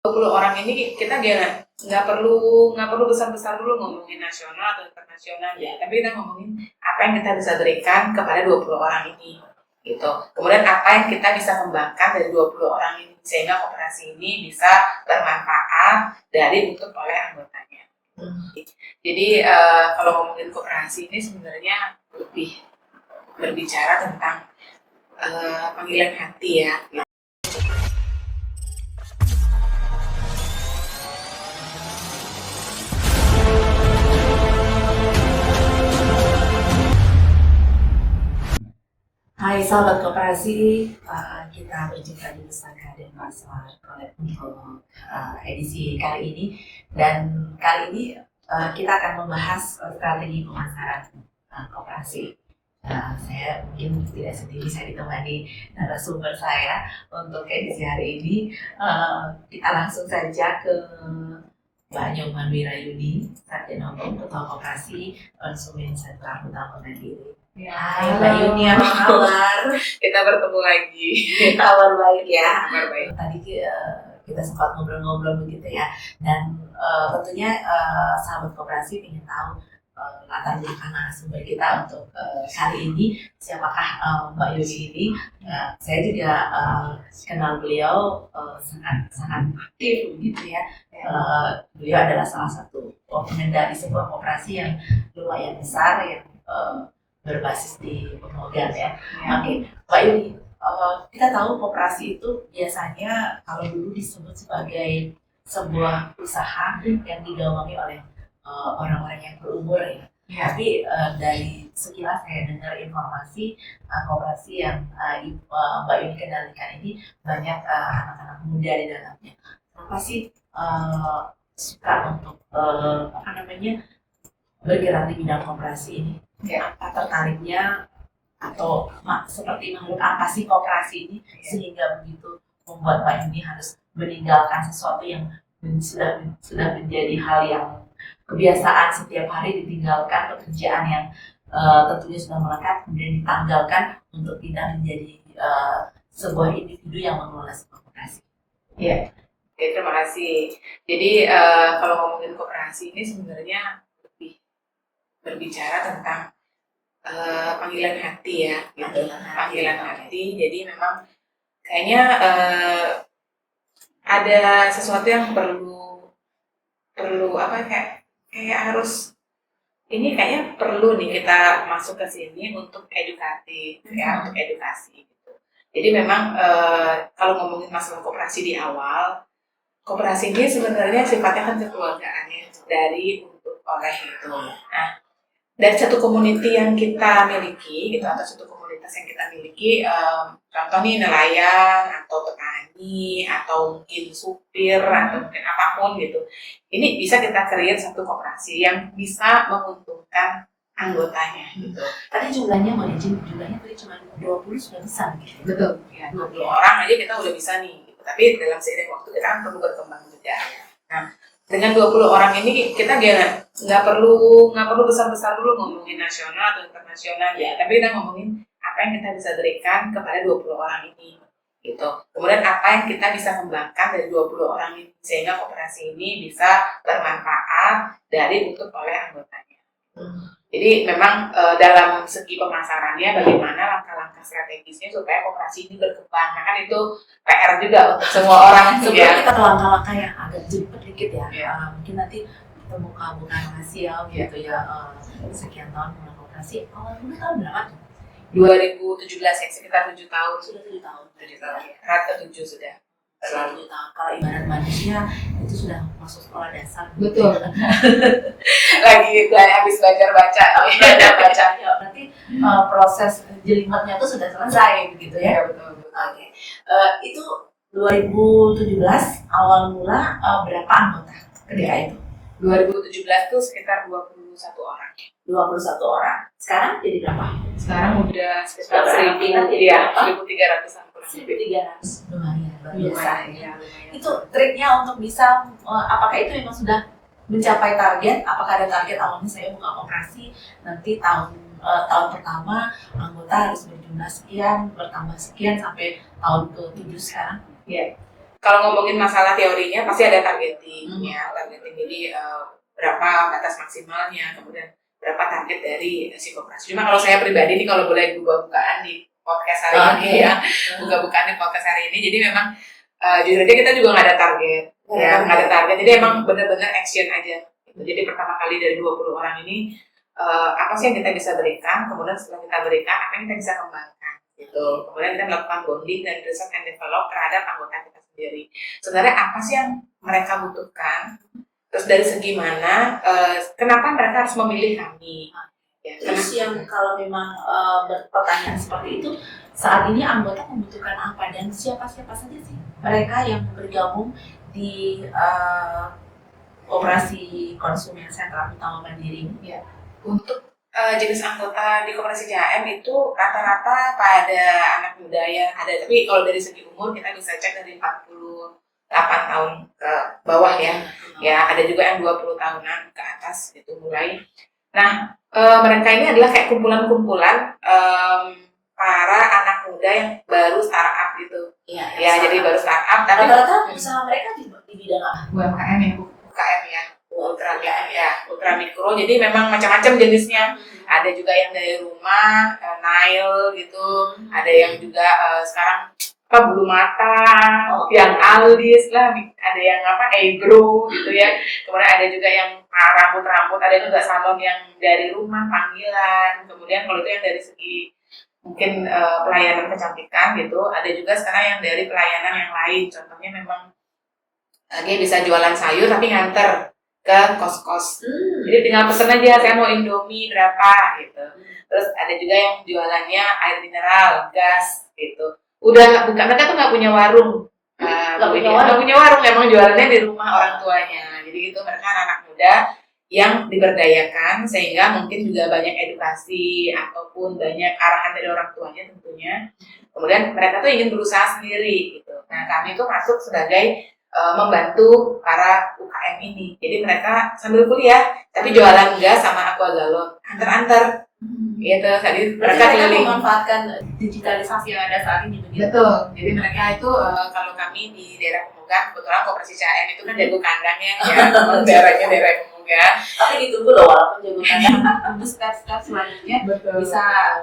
20 orang ini kita nggak perlu besar-besar dulu ngomongin nasional atau internasional ya, tapi kita ngomongin apa yang kita bisa berikan kepada 20 orang ini gitu. Kemudian apa yang kita bisa kembangkan dari 20 orang ini sehingga koperasi ini bisa bermanfaat untuk oleh anggotanya. Jadi kalau ngomongin koperasi ini sebenarnya lebih berbicara tentang panggilan hati ya. Hai sahabat koperasi, kita berjumpa di Pustaka dan Pasar Collab untuk edisi kali ini. Dan kali ini kita akan membahas strategi pemasaran koperasi. Saya mungkin tidak sendiri, saya ditemani narasumber saya untuk edisi hari ini. Kita langsung saja ke Mbak Nyoman Wirayuni, Sarjana Hukum, Ketua Koperasi Konsumen Sentral Utama Mandiri. Hai Mbak Yuni, apa kabar? Kita bertemu lagi. Kabar baik ya. Kabar baik. Tadi kita sempat ngobrol-ngobrol begitu ya. Dan tentunya sahabat koperasi ingin tahu latar belakang narasumber kita untuk kali ini. Siapakah Mbak Yuni ini? Saya juga kenal beliau sangat aktif begitu ya. Beliau adalah salah satu pengendali sebuah koperasi yang lumayan besar yang berbasis di Pemogan ya. Oke, Mbak Yuni, kita tahu koperasi itu biasanya kalau dulu disebut sebagai sebuah usaha yang digawangi oleh orang-orang yang berumur ya. Tapi dari sekilas saya dengar informasi koperasi yang Mbak Yuni kendalikan ini banyak anak-anak muda di dalamnya. Kenapa sih suka untuk bergerak di bidang koperasi ini? Apa tertariknya atau seperti makhluk apa sih koperasi ini sehingga begitu membuat Mbak Yuni harus meninggalkan sesuatu yang sudah menjadi hal yang kebiasaan setiap hari, ditinggalkan pekerjaan yang tentunya sudah melekat, kemudian ditanggalkan untuk pindah menjadi sebuah individu yang mengelola sebuah koperasi. Ya, terima kasih. Jadi kalau ngomongin koperasi ini sebenarnya berbicara tentang panggilan hati ya, gitu. Panggilan hati. Jadi memang kayaknya ada sesuatu yang perlu kayak harus ini kayaknya perlu nih kita masuk ke sini untuk edukatif ya, untuk edukasi gitu. Jadi memang kalau ngomongin masalah koperasi di awal, koperasi ini sebenarnya sifatnya kan kekeluargaan ya, dari untuk oleh gitu. Nah, dari satu community yang kita miliki gitu, atau satu komunitas yang kita miliki, contoh nih nelayan atau petani atau mungkin supir atau mungkin apapun gitu, ini bisa kita create satu koperasi yang bisa menguntungkan anggotanya gitu. Tadi jumlahnya tadi cuma 20 sudah besar gitu. Betul ya, 20 orang aja kita udah bisa nih gitu. Tapi dalam seiring waktu kita kan perlu berkembang juga. Nah, dengan 20 orang ini kita nggak perlu besar-besar dulu ngomongin nasional atau internasional ya, tapi kita ngomongin apa yang kita bisa berikan kepada 20 orang ini gitu. Kemudian apa yang kita bisa kembangkan dari 20 orang ini sehingga koperasi ini bisa bermanfaat untuk oleh anggotanya. Jadi memang dalam segi pemasarannya bagaimana langkah-langkah strategisnya supaya koperasi ini berkembang. Nah, kan itu PR juga untuk semua orang. Sebelum kita ke langkah-langkah yang agak jemput dikit ya, mungkin nanti kita buka rahasia gitu ya. Sekian tahun mulai koperasi, awal mula tahun berapa tuh? 2017 ya, sekitar 7 tahun. Sudah 7 tahun. 7 tahun ya, rata 7 sudah. Selalu tahun. Kalau ibarat manusia itu sudah masuk sekolah dasar. Betul. lagi habis belajar baca. Berarti proses jelimetnya itu sudah selesai begitu ya? Betul. Oke. Itu 2017 awal mula berapa anggota ketika itu? 2017 tuh sekitar 21 orang. 21 orang. Sekarang jadi berapa? Sekarang udah sekitar 1.300-an. 1.300. Lumayan. Biasa ya. Lumayan. Itu triknya untuk bisa apakah itu memang sudah mencapai target? Apakah ada target awalnya saya buka koperasi nanti tahun pertama anggota harus berjumlah sekian, bertambah sekian sampai tahun ke-7 sekarang? Ya. kalau ngomongin masalah teorinya pasti ada targeting ya, targeting. Jadi berapa batas maksimalnya, kemudian berapa target dari si koperasi. Cuma kalau saya pribadi nih, kalau boleh buka-bukaan di podcast hari ini ya, buka-bukaan di podcast hari ini, jadi memang jujur aja kita juga nggak ada target, ya nggak ada target. Jadi emang benar-benar action aja. Gitu. Jadi pertama kali dari 20 orang ini apa sih yang kita bisa berikan, kemudian setelah kita berikan apa yang kita bisa kembangkan. Gitu. Kemudian kita melakukan bonding dan research and develop terhadap anggota kita sendiri. Sebenarnya apa sih yang mereka butuhkan? Terus dari segi mana, kenapa mereka harus memilih kami? Ya, Terus yang kalau memang berpertanyaan seperti itu, saat ini anggota membutuhkan apa dan siapa-siapa saja sih mereka yang bergabung di Koperasi Konsumen Sentra Utama Mandiri? Ya. Untuk jenis anggota di Koperasi CHM itu rata-rata pada anak muda ya ada, tapi kalau dari segi umur kita bisa cek dari 48 tahun ke bawah ya. Ya, ada juga yang 20 tahunan ke atas gitu mulai. Nah, mereka ini adalah kayak kumpulan-kumpulan para anak muda yang baru startup gitu. Iya, Ya, jadi baru startup tapi rata-rata usaha mereka di bidang apa? UMKM ya, UKM ya. Ultra mikro. Jadi memang macam-macam jenisnya. Ada juga yang dari rumah, Nile gitu. Ada yang juga sekarang bulu mata, yang Aldis lah, ada yang Egro gitu ya. Kemudian ada juga yang rambut-rambut, ada juga salon yang dari rumah, panggilan. Kemudian kalau itu yang dari segi mungkin pelayanan kecantikan gitu. Ada juga sekarang yang dari pelayanan yang lain. Contohnya memang dia bisa jualan sayur tapi nganter ke kos-kos. Jadi tinggal pesen aja, saya mau Indomie berapa gitu. Terus ada juga yang jualannya air mineral, gas gitu. Udah bukan, mereka tuh nggak punya warung, nggak punya warung, emang jualannya di rumah orang tuanya. Jadi gitu, mereka anak muda yang diberdayakan sehingga mungkin juga banyak edukasi ataupun banyak arahan dari orang tuanya tentunya. Kemudian mereka tuh ingin berusaha sendiri gitu. Nah, kami tuh masuk sebagai membantu para UKM ini. Jadi mereka sambil kuliah tapi jualan gas sama aqua galon, antar-antar. Gitu, jadi mereka keliling memanfaatkan digitalisasi yang ada saat ini begitu. Betul. Jadi mereka itu kalau kami di daerah Pemuga, kebetulan Koperasi CHM itu kan jago kandangnya ya, daerahnya daerah Pemuga. Tapi ditunggu loh, walaupun jago kandang, tunggu step-step selanjutnya Betul.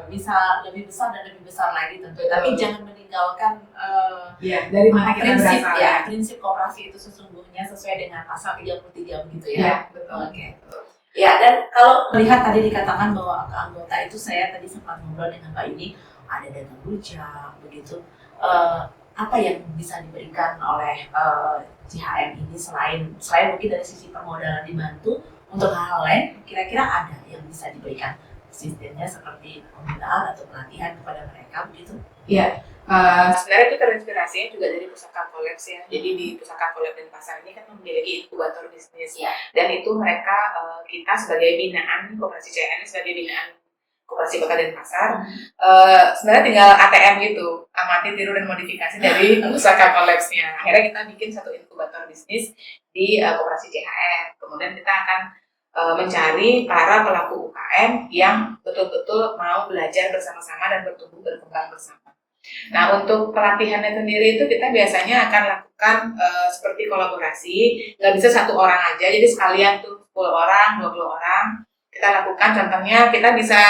bisa lebih besar dan lebih besar lagi tentu. Tapi jangan meninggalkan dari mana kita prinsip berasal. ya, prinsip koperasi itu sesungguhnya sesuai dengan pasal 33 begitu ya. Ya, betul. Oke. Ya, dan kalau melihat tadi dikatakan bahwa anggota itu, saya tadi sempat ngobrol dengan Mbak Yuni, ada dana rujak, begitu. Apa yang bisa diberikan oleh CHM ini selain mungkin dari sisi permodalan dibantu, untuk hal-hal lain, kira-kira ada yang bisa diberikan sistemnya seperti pembinaan atau pelatihan kepada mereka, begitu? Iya. Sebenarnya itu terinspirasinya juga dari Pusaka Collabs ya. Jadi di Pusaka Collabs dan Pasar ini kan memiliki inkubator bisnis ya. Dan itu mereka kita sebagai binaan Koperasi CHM sebagai binaan Koperasi Kota Denpasar sebenarnya tinggal ATM gitu, amati, tiru dan modifikasi dari Pusaka Collabs-nya. Akhirnya kita bikin satu inkubator bisnis di Koperasi CHM. Kemudian kita akan mencari para pelaku UKM yang betul-betul mau belajar bersama-sama dan bertumbuh berkembang bersama. Nah, untuk pelatihannya sendiri itu kita biasanya akan lakukan seperti kolaborasi, nggak bisa satu orang aja, jadi sekalian tuh 10 orang, 20 orang kita lakukan. Contohnya kita bisa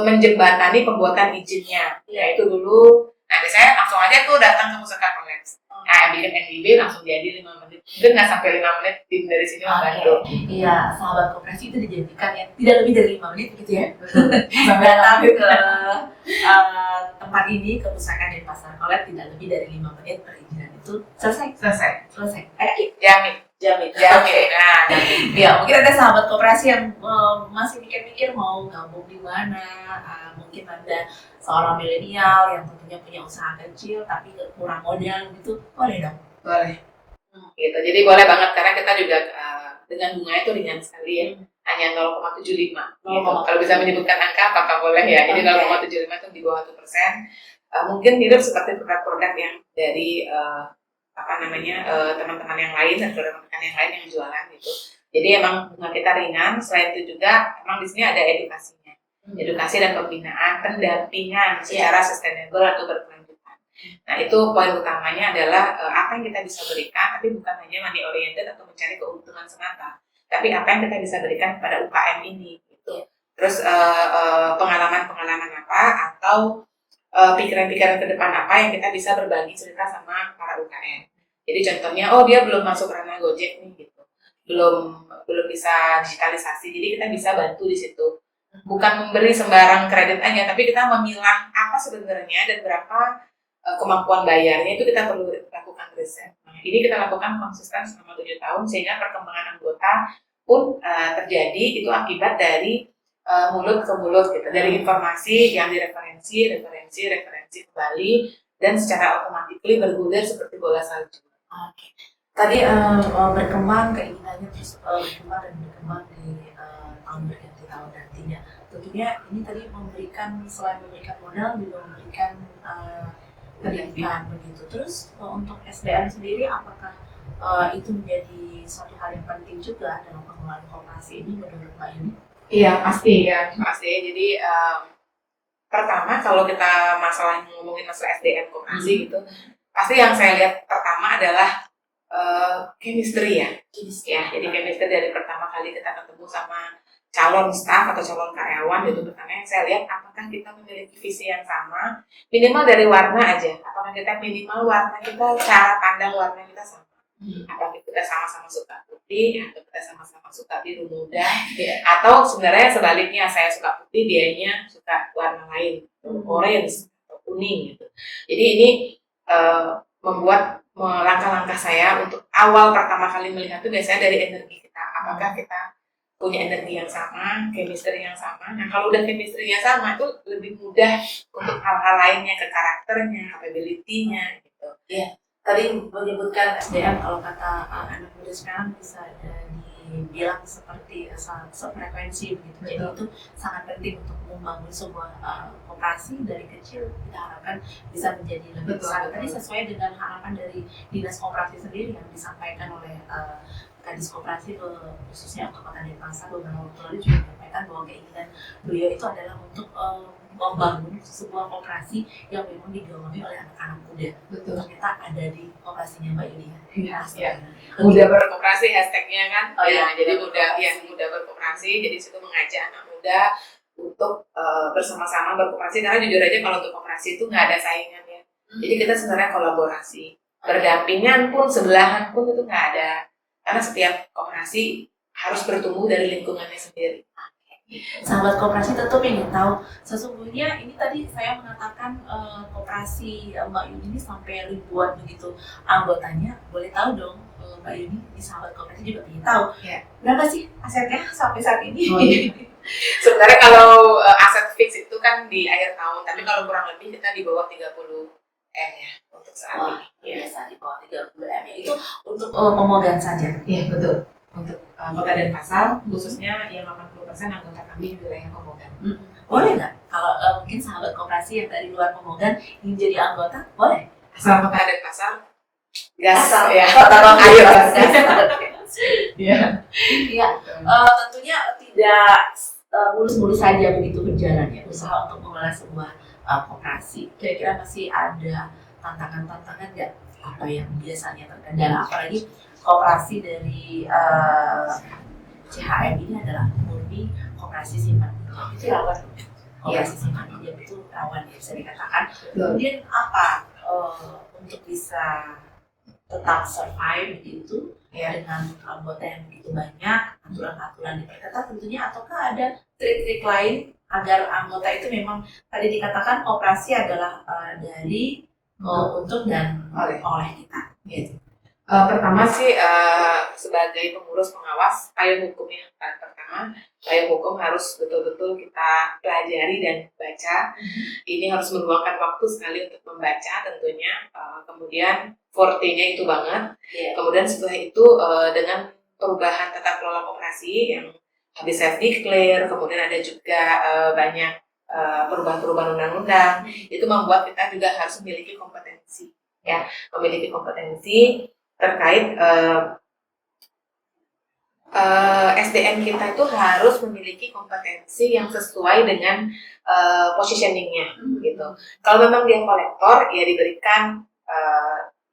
menjembatani pembuatan izinnya, yaitu dulu, nah biasanya langsung aja tuh datang ke Pusaka Collabs. Nah, bikin NDB langsung jadi 5 menit, mungkin nggak sampai 5 menit, tim dari sini membantu. Iya, sahabat koperasi itu dijadikan ya tidak lebih dari 5 menit gitu ya. Sampai datang ke tempat ini, ke Pusaka Denpasar Collabs tidak lebih dari 5 menit, perizinan itu selesai. Jamin. Nah, Ya, mungkin ada sahabat koperasi yang masih mikir-mikir mau gabung di mana. Mungkin ada seorang milenial yang tentunya punya usaha kecil tapi kurang modal gitu, boleh dong? Boleh. Gitu. Jadi boleh banget karena kita juga dengan bunganya itu ringan sekali ya. Hanya 0,75. Gitu. Kalau bisa menyebutkan angka apakah boleh ya. Jadi 0,75 itu di bawah 1%. Mungkin mirip seperti produk-produk yang dari teman-teman yang lain dan rekan-rekan yang lain yang jualan gitu. Jadi emang bunga kita ringan. Selain itu juga emang di sini ada edukasinya, edukasi dan pembinaan, pendampingan secara sustainable atau berkelanjutan. Nah itu poin utamanya adalah apa yang kita bisa berikan, tapi bukan hanya money oriented atau mencari keuntungan semata, tapi apa yang kita bisa berikan kepada UKM ini gitu. Terus pengalaman-pengalaman apa atau pikiran-pikiran ke depan apa yang kita bisa berbagi cerita sama para UKM. Jadi contohnya, oh dia belum masuk ranah Gojek nih gitu, belum bisa digitalisasi, jadi kita bisa bantu di situ. Bukan memberi sembarang kredit aja, tapi kita memilah apa sebenarnya dan berapa kemampuan bayarnya, itu kita perlu lakukan riset. Nah, ini kita lakukan konsisten selama 7 tahun sehingga perkembangan anggota pun terjadi itu akibat dari mulut ke mulut gitu, dari informasi yang referensi kembali dan secara otomatis bergulir seperti bola salju. Oke. Tadi berkembang keinginannya terus berkembang dan berkembang di tahun berganti tahun nantinya. Tentunya ini tadi selain memberikan modal juga memberikan pendidikan begitu. Terus untuk SDM sendiri apakah itu menjadi suatu hal yang penting juga dalam pengelolaan koperasi ini menurut Mbak Yuni? Iya pasti. Jadi pertama kalau kita ngomongin masalah SDM koperasi gitu, pasti yang saya lihat pertama adalah chemistry ya. Jadi chemistry dari pertama kali kita ketemu sama calon staff atau calon karyawan itu pertama yang saya lihat apakah kita memiliki visi yang sama, minimal dari warna aja. Apakah kita minimal warna kita, cara pandang warna kita sama. Apakah kita sama-sama suka putih atau kita sama-sama suka biru muda, atau sebenarnya sebaliknya saya suka putih, dianya suka warna lain, orange atau kuning gitu. Jadi ini membuat langkah-langkah saya untuk awal pertama kali melihat itu biasanya dari energi kita. Apakah kita punya energi yang sama, chemistry yang sama. Nah kalau udah chemistry-nya sama itu lebih mudah untuk hal-hal lainnya, ke karakternya, capability-nya gitu. Iya. Tadi menyebutkan SDM, kalau kata anak muda sekarang bisa dibilang seperti sefrekuensi begitu. Jadi itu sangat penting untuk membangun sebuah koperasi dari kecil. Kita harapkan bisa menjadi lebih besar. Tadi sesuai dengan harapan dari Dinas Koperasi sendiri yang disampaikan oleh Kadis Koperasi khususnya untuk Kota Denpasar beberapa waktu lalu juga menyampaikan bahwa keinginan beliau itu adalah untuk membangun sebuah koperasi yang memang digawangi oleh anak-anak muda. Betul. Ternyata ada di koperasinya Mbak Yuni. Iya. Muda berkoperasi hashtagnya kan. Oh iya. Jadi muda berkoperasi. Jadi situ mengajak anak muda untuk bersama-sama berkoperasi, karena jujur aja kalau untuk koperasi itu nggak ada saingan ya. Jadi kita sebenarnya kolaborasi. Berdampingan pun, sebelahan pun itu nggak ada. Karena setiap koperasi harus bertumbuh dari lingkungannya sendiri. Sahabat koperasi tentu ingin tahu, sesungguhnya ini tadi saya mengatakan koperasi Mbak Yuni ini sampai ribuan begitu anggotanya. Boleh tahu dong Mbak Yuni, di sahabat koperasi juga ingin tahu berapa sih asetnya sampai saat ini? Sebenarnya kalau aset fix itu kan di akhir tahun, tapi kalau kurang lebih kita di bawah 30 M ya untuk saat ini. Biasa di bawah 30 M ya. Itu untuk pemegang saja. Iya betul. Untuk Kota Denpasar khususnya yang 80% anggota kami di wilayah Pemogan. Boleh nggak kalau mungkin sahabat koperasi yang dari luar Pemogan ingin jadi anggota, boleh? Asal Kota Denpasar gas ya. Ayo gas. Iya. Tentunya tidak mulus-mulus saja begitu berjalan ya usaha untuk mengelola sebuah koperasi. Kira-kira masih ada tantangan-tantangan nggak? Apa yang biasanya terkendala, apalagi koperasi dari CHM ini adalah murni koperasi simpan pinjam. Itu rawan. Koperasi simpan pinjam itu rawan ya bisa dikatakan. Kemudian apa untuk bisa tetap survive begitu dengan anggota yang begitu banyak, aturan-aturan diperketat tentunya, ataukah ada trik-trik lain agar anggota itu memang tadi dikatakan koperasi adalah dari untuk dan oleh kita. Gitu. Pertama sih sebagai pengurus pengawas, payung hukum yang pertama, payung hukum harus betul-betul kita pelajari dan baca. Ini harus meluangkan waktu sekali untuk membaca tentunya. Kemudian forte-nya itu banget. Kemudian setelah itu dengan perubahan tata kelola koperasi yang habis self declare, kemudian ada juga banyak perubahan-perubahan undang-undang, itu membuat kita juga harus memiliki kompetensi, memiliki kompetensi terkait SDM kita itu harus memiliki kompetensi yang sesuai dengan positioningnya gitu. Kalau memang dia kolektor, ya diberikan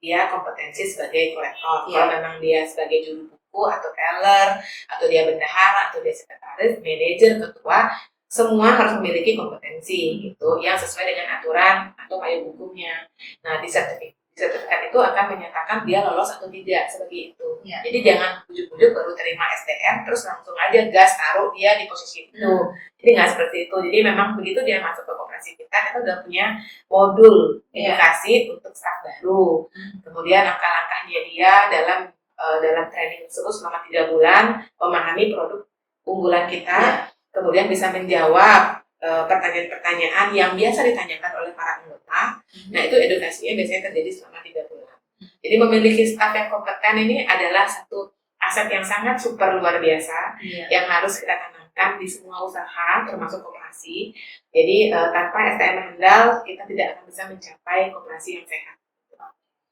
dia kompetensi sebagai kolektor. Kalau memang dia sebagai juru buku atau teller, atau dia bendahara, atau dia sekretaris, manajer, ketua, semua harus memiliki kompetensi gitu yang sesuai dengan aturan atau payung hukumnya. Nah, di sertifikat itu akan menyatakan dia lolos atau tidak seperti itu. Jadi jangan ujuk-ujuk baru terima SDM terus langsung aja gas taruh dia di posisi itu. Jadi nggak seperti itu. Jadi memang begitu dia masuk ke koperasi kita udah punya modul edukasi untuk staf baru. Kemudian langkah-langkahnya dia dalam training tersebut selama 3 bulan memahami produk unggulan kita, kemudian bisa menjawab pertanyaan-pertanyaan yang biasa ditanyakan oleh para anggota. Nah, itu edukasinya biasanya terjadi selama 3 bulan. Jadi memiliki staf yang kompeten ini adalah satu aset yang sangat super luar biasa yang harus kita tanamkan di semua usaha, termasuk koperasi. Jadi tanpa SDM handal, kita tidak akan bisa mencapai koperasi yang sehat.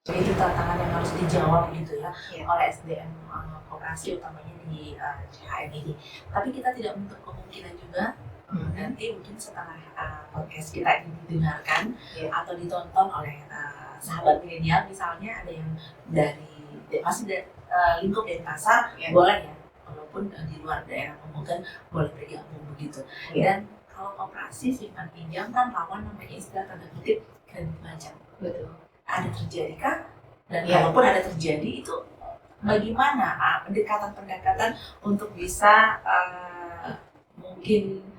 Jadi itu tantangan yang harus dijawab gitu ya oleh SDM koperasi, utamanya di CHM ini. Tapi kita tidak menutup kemungkinan juga nanti mungkin setelah podcast kita ini didengarkan atau ditonton oleh sahabat milenial, misalnya ada yang masih dari lingkup Denpasar, boleh ya, walaupun di luar daerah Pemogan boleh bergabung begitu. Dan kalau koperasi simpan pinjam kan rawan namanya istilah tanda kutip kredit macet. Betul. Ada terjadi kan? Dan kalaupun ada terjadi, itu bagaimana pendekatan-pendekatan untuk bisa mungkin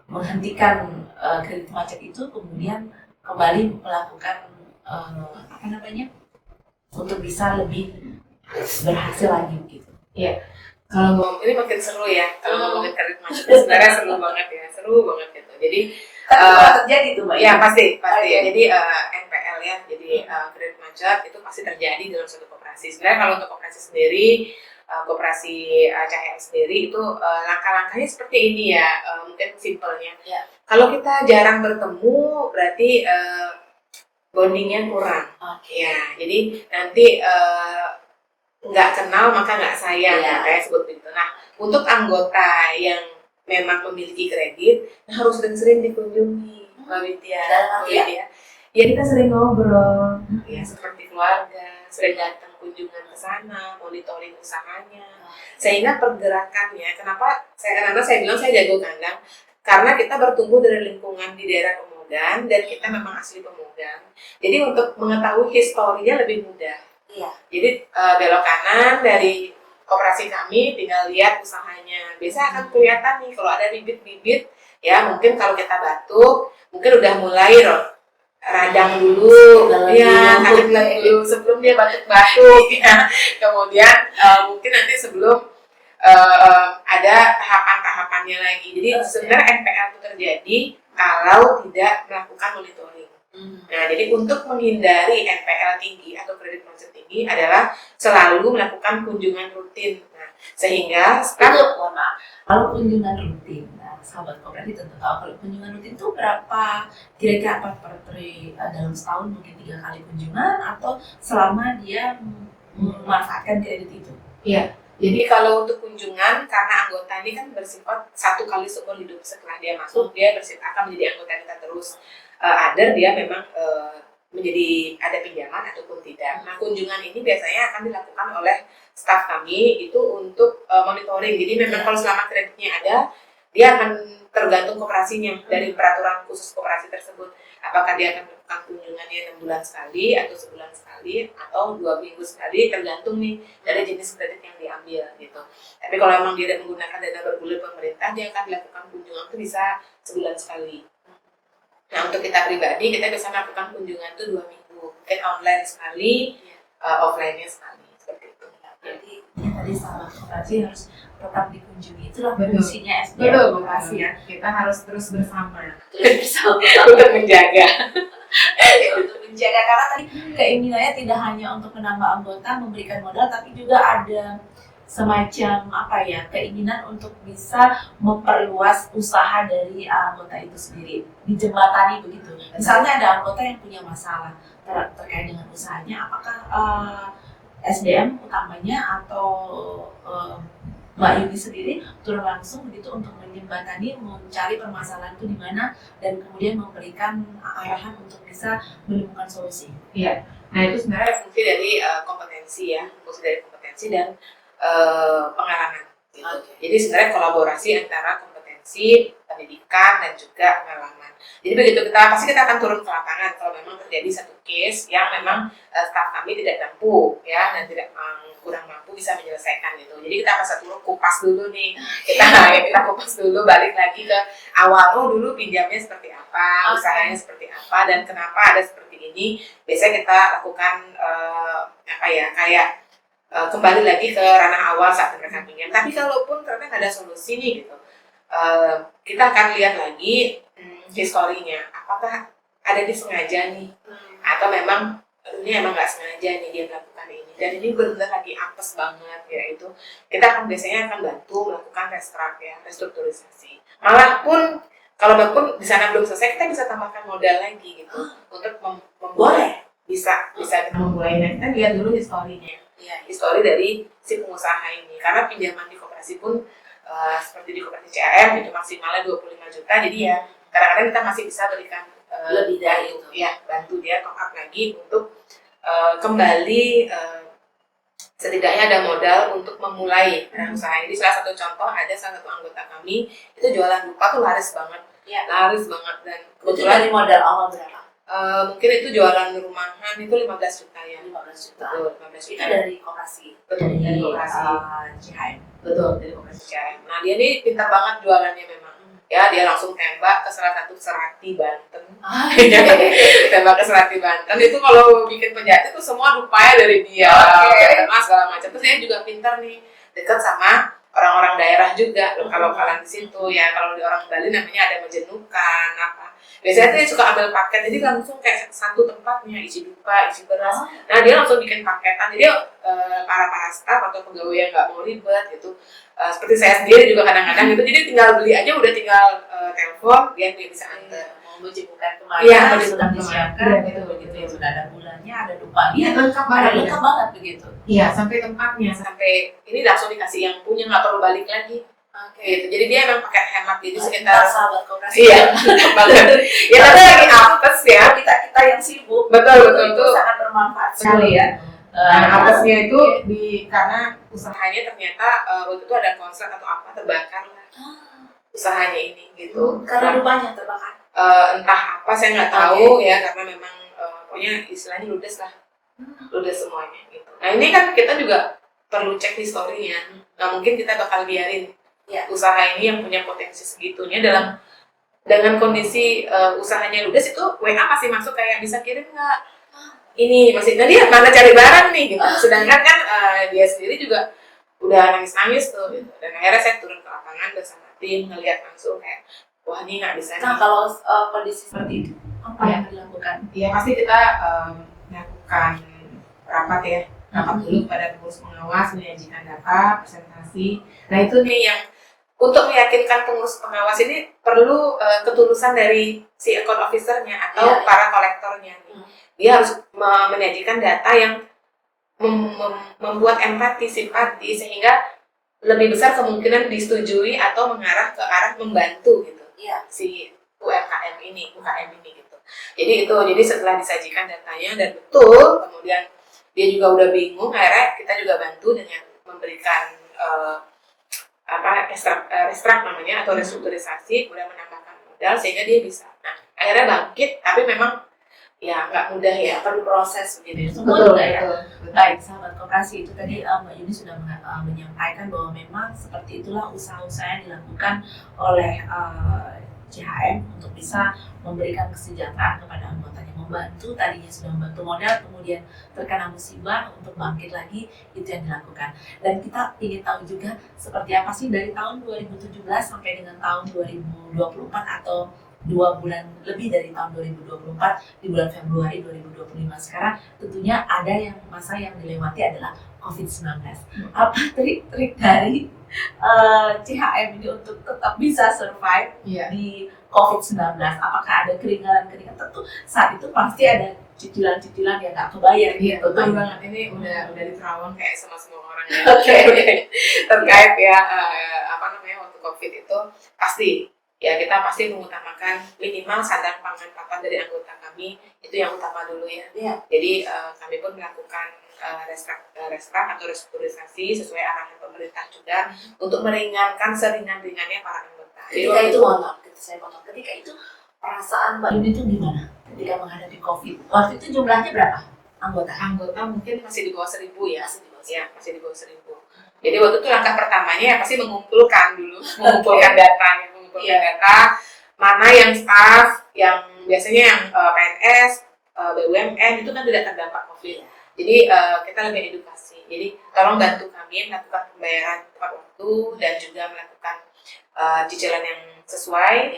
menghentikan kredit macet itu, kemudian kembali melakukan untuk bisa lebih berhasil lagi gitu. Iya. Kalau ini makin seru ya. Kalau ngomongin kredit macet sebenarnya seru banget gitu. Jadi terjadi tuh Mbak. Ya pasti. Jadi NPL ya. Jadi kredit macet itu pasti terjadi dalam suatu koperasi. Sebenarnya kalau untuk koperasi sendiri, koperasi CHM sendiri itu langkah-langkahnya seperti ini ya, mungkin simpelnya. Kalau kita jarang bertemu berarti bondingnya kurang. Ya, jadi nanti nggak kenal maka nggak sayang, kayak sebut begitu. Nah, untuk anggota yang memang memiliki kredit, harus sering-sering dikunjungi, Mbak Widya. Ya kita sering ngobrol, ya seperti keluarga, sering datang kunjungan ke sana, monitoring usahanya, sehingga pergerakannya. Karena saya bilang saya jago kandang, karena kita bertumbuh dari lingkungan di daerah Pemogan dan kita memang asli Pemogan. Jadi untuk mengetahui historinya lebih mudah. Jadi belok kanan dari koperasi kami, tinggal lihat usahanya. Biasa akan kelihatan nih kalau ada bibit-bibit, ya mungkin kalau kita batuk, mungkin udah mulai radang dulu, sakit dulu sebelum dia batuk-batuk, ya. Kemudian mungkin nanti sebelum ada tahapan-tahapannya lagi. Jadi sebenarnya NPL itu terjadi kalau tidak melakukan monitoring. Nah, jadi untuk menghindari NPL tinggi atau kredit macet tinggi adalah selalu melakukan kunjungan rutin. Nah, sehingga kalau kunjungan rutin, sahabat koperasi tentu tahu kalau kunjungan rutin itu berapa kira-kira dalam setahun mungkin 3 kali kunjungan atau selama dia memanfaatkan kredit itu. Iya. Jadi kalau untuk kunjungan, karena anggota ini kan bersifat 1 kali seumur hidup, setelah dia masuk dia akan menjadi anggota kita terus. Dia memang menjadi ada pinjaman ataupun tidak. Nah, kunjungan ini biasanya akan dilakukan oleh staf kami itu untuk monitoring. Jadi memang kalau selama kreditnya ada, dia akan tergantung koperasinya dari peraturan khusus koperasi tersebut. Apakah dia akan melakukan kunjungannya 6 bulan sekali atau sebulan sekali atau 2 minggu sekali, tergantung nih dari jenis kredit yang diambil gitu. Tapi kalau memang dia tidak menggunakan dana bergulir pemerintah, dia akan melakukan kunjungan itu bisa sebulan sekali. Nah, untuk kita pribadi, kita bisa melakukan kunjungan itu 2 minggu, mungkin online sekali, offline-nya sekali, seperti itu. Jadi tadi sahabat koperasi harus tetap dikunjungi, itulah fungsinya SDM koperasi ya. Kita harus terus bersama untuk menjaga. Untuk menjaga, karena tadi keinginannya tidak hanya untuk menambah anggota, memberikan modal, tapi juga ada semacam keinginan untuk bisa memperluas usaha dari anggota itu sendiri, dijembatani begitu. Misalnya ada anggota yang punya masalah terkait dengan usahanya, apakah SDM utamanya atau Mbak Yuni sendiri turun langsung begitu untuk menjembatani, mencari permasalahan itu di mana, dan kemudian memberikan arahan untuk bisa menemukan solusi. Iya. Nah itu sebenarnya fungsi dari kompetensi dan pengalaman. Gitu. Okay. Jadi sebenarnya kolaborasi antara kompetensi, pendidikan dan juga pengalaman. Jadi begitu pasti kita akan turun ke lapangan kalau memang terjadi satu case yang memang staf kami tidak mampu ya dan tidak kurang mampu bisa menyelesaikan gitu. Jadi kita akan kupas dulu nih. Kita kupas dulu, balik lagi ke awal. Dulu pinjamnya seperti apa, usahanya seperti apa, dan kenapa ada seperti ini. Biasanya kita lakukan kembali lagi ke ranah awal saat mereka pinjam. Tapi kalaupun ternyata nggak ada solusi nih gitu, kita akan lihat lagi historinya. Apakah ada disengaja nih, atau memang ini emang nggak sengaja nih dia melakukan ini. Dan ini benar-benar lagi apes banget ya itu. Kita biasanya akan bantu melakukan restrukturisasi. Malah pun kalau di sana belum selesai, kita bisa tambahkan modal lagi gitu untuk memulai. Bisa kita memulai. Nah, kita lihat dulu historinya. Histori dari si pengusaha ini, karena pinjaman di koperasi pun seperti di koperasi CAM itu maksimalnya 25 juta, jadi ya kadang-kadang kita masih bisa berikan lebih dari itu, ya bantu dia top up lagi untuk kembali setidaknya ada modal untuk memulai usaha ini. Salah satu contoh, ada salah satu anggota kami itu jualan dupa tuh laris banget dan kebetulan dari modal awal berapa? Mungkin itu jualan rumahan itu 15 juta ya. 15 juta. Betul, 15 juta. Itu dari koperasi. Betul, dari koperasi. CHM. Betul, dari koperasi CHM. Nah, dia ini pintar banget jualannya memang. Ya, dia langsung tembak ke salah satu Serati Banten. Tembak ke Serati Banten itu kalau bikin penjahit itu semua dupanya dari dia. Segala macam. Terus dia juga pintar nih, dekat sama orang-orang daerah juga. Kalau kalian di situ ya, kalau di orang Bali namanya ada mejenukan apa. Biasanya dia suka ambil paket, jadi langsung kayak satu tempatnya isi dupa, isi beras. Nah dia langsung bikin paketan, jadi para staff atau pegawai yang nggak mau ribet gitu. Seperti saya sendiri juga kadang-kadang gitu, jadi tinggal beli aja, udah tinggal telepon, dia bisa antar. Mau mejemukan kemana? Iya, sudah disiapkan gitu begitu ya, sudah ada bulannya, ada dupanya. Iya, lengkap banget begitu. Iya, sampai tempatnya, sampai ini langsung dikasih yang punya, nggak perlu balik lagi. Gitu. Jadi dia emang pakai hemat, jadi sekitar sahabat koperasi. Iya, banget. Ya tapi lagi apes ya, kita yang sibuk. Betul itu sangat bermanfaat sekali ya. Apesnya itu karena usahanya ternyata waktu itu ada konser atau apa terbakar lah usahanya ini gitu. Karena rupanya terbakar. Entah apa saya nggak tahu ya, karena memang pokoknya istilahnya ludes semuanya gitu. Nah ini kan kita juga perlu cek historinya. Nggak mungkin kita bakal biarin usaha ini yang punya potensi segitunya dengan kondisi usahanya ludes itu WA masih masuk kayak bisa kirim nggak ini masih, nah dia mana cari barang nih gitu. Sedangkan kan dia sendiri juga udah nangis tuh gitu. Dan akhirnya saya turun ke lapangan bersama tim ngelihat langsung kayak wah ini nggak bisa. Nah kalau kondisi seperti itu apa yang dilakukan? Ya pasti kita melakukan rapat dulu kepada pengurus pengawas, menyajikan data, presentasi. Nah itu nih yang untuk meyakinkan pengurus pengawas ini perlu ketulusan dari si account officer-nya atau para kolektornya nih. Dia harus menyajikan data yang membuat empati, simpati, sehingga lebih besar kemungkinan disetujui atau mengarah ke arah membantu gitu. Si UKM ini gitu. Jadi setelah disajikan datanya dan betul, kemudian dia juga udah bingung, akhirnya kita juga bantu dengan memberikan restruk namanya atau restrukturisasi, kemudian menambahkan modal sehingga dia bisa. Nah, akhirnya bangkit, tapi memang ya nggak mudah ya, perlu proses begitu. Semua juga ya. Baik, sahabat koperasi, itu tadi Mbak Yuni sudah menyampaikan bahwa memang seperti itulah usaha-usaha yang dilakukan oleh CHM untuk bisa memberikan kesejahteraan kepada anggotanya, membantu, tadinya sudah membantu modal, kemudian terkena musibah untuk bangkit lagi, itu yang dilakukan. Dan kita ingin tahu juga seperti apa sih dari tahun 2017 sampai dengan tahun 2024 atau 2 bulan lebih dari tahun 2024 di bulan Februari 2025 sekarang, tentunya ada yang masa yang dilewati adalah COVID-19. Apa trik-trik dari CHM ini untuk tetap bisa survive di COVID-19? Apakah ada keringanan? Tentu saat itu pasti ada cicilan-cicilan yang nggak kebayar Iya, gitu. betul banget. Ini udah diterawang kayak sama semua orang ya. Terkait ya apa namanya waktu COVID itu pasti ya kita pasti mengutamakan minimal sandang pangan papan dari anggota kami itu yang utama dulu ya. Iya. Jadi kami pun melakukan restrak atau restrukturisasi sesuai arahan pemerintah juga untuk meringankan seringan-ringannya para anggota. Jadi Ketika waktu itu mohon maaf, saya potong. Ketika itu perasaan Mbak Yuni itu gimana? Ketika menghadapi COVID, waktu itu jumlahnya berapa anggota mungkin masih di bawah 1.000 ya. Masih di bawah Ya, masih di bawah 1.000. Jadi waktu itu langkah pertamanya ya pasti mengumpulkan dulu, mengumpulkan data, data mana yang staff, yang biasanya yang PNS, BUMN itu kan tidak terdampak COVID. Jadi kita lebih edukasi. Jadi tolong bantu kami melakukan pembayaran tepat waktu dan juga melakukan cicilan yang sesuai.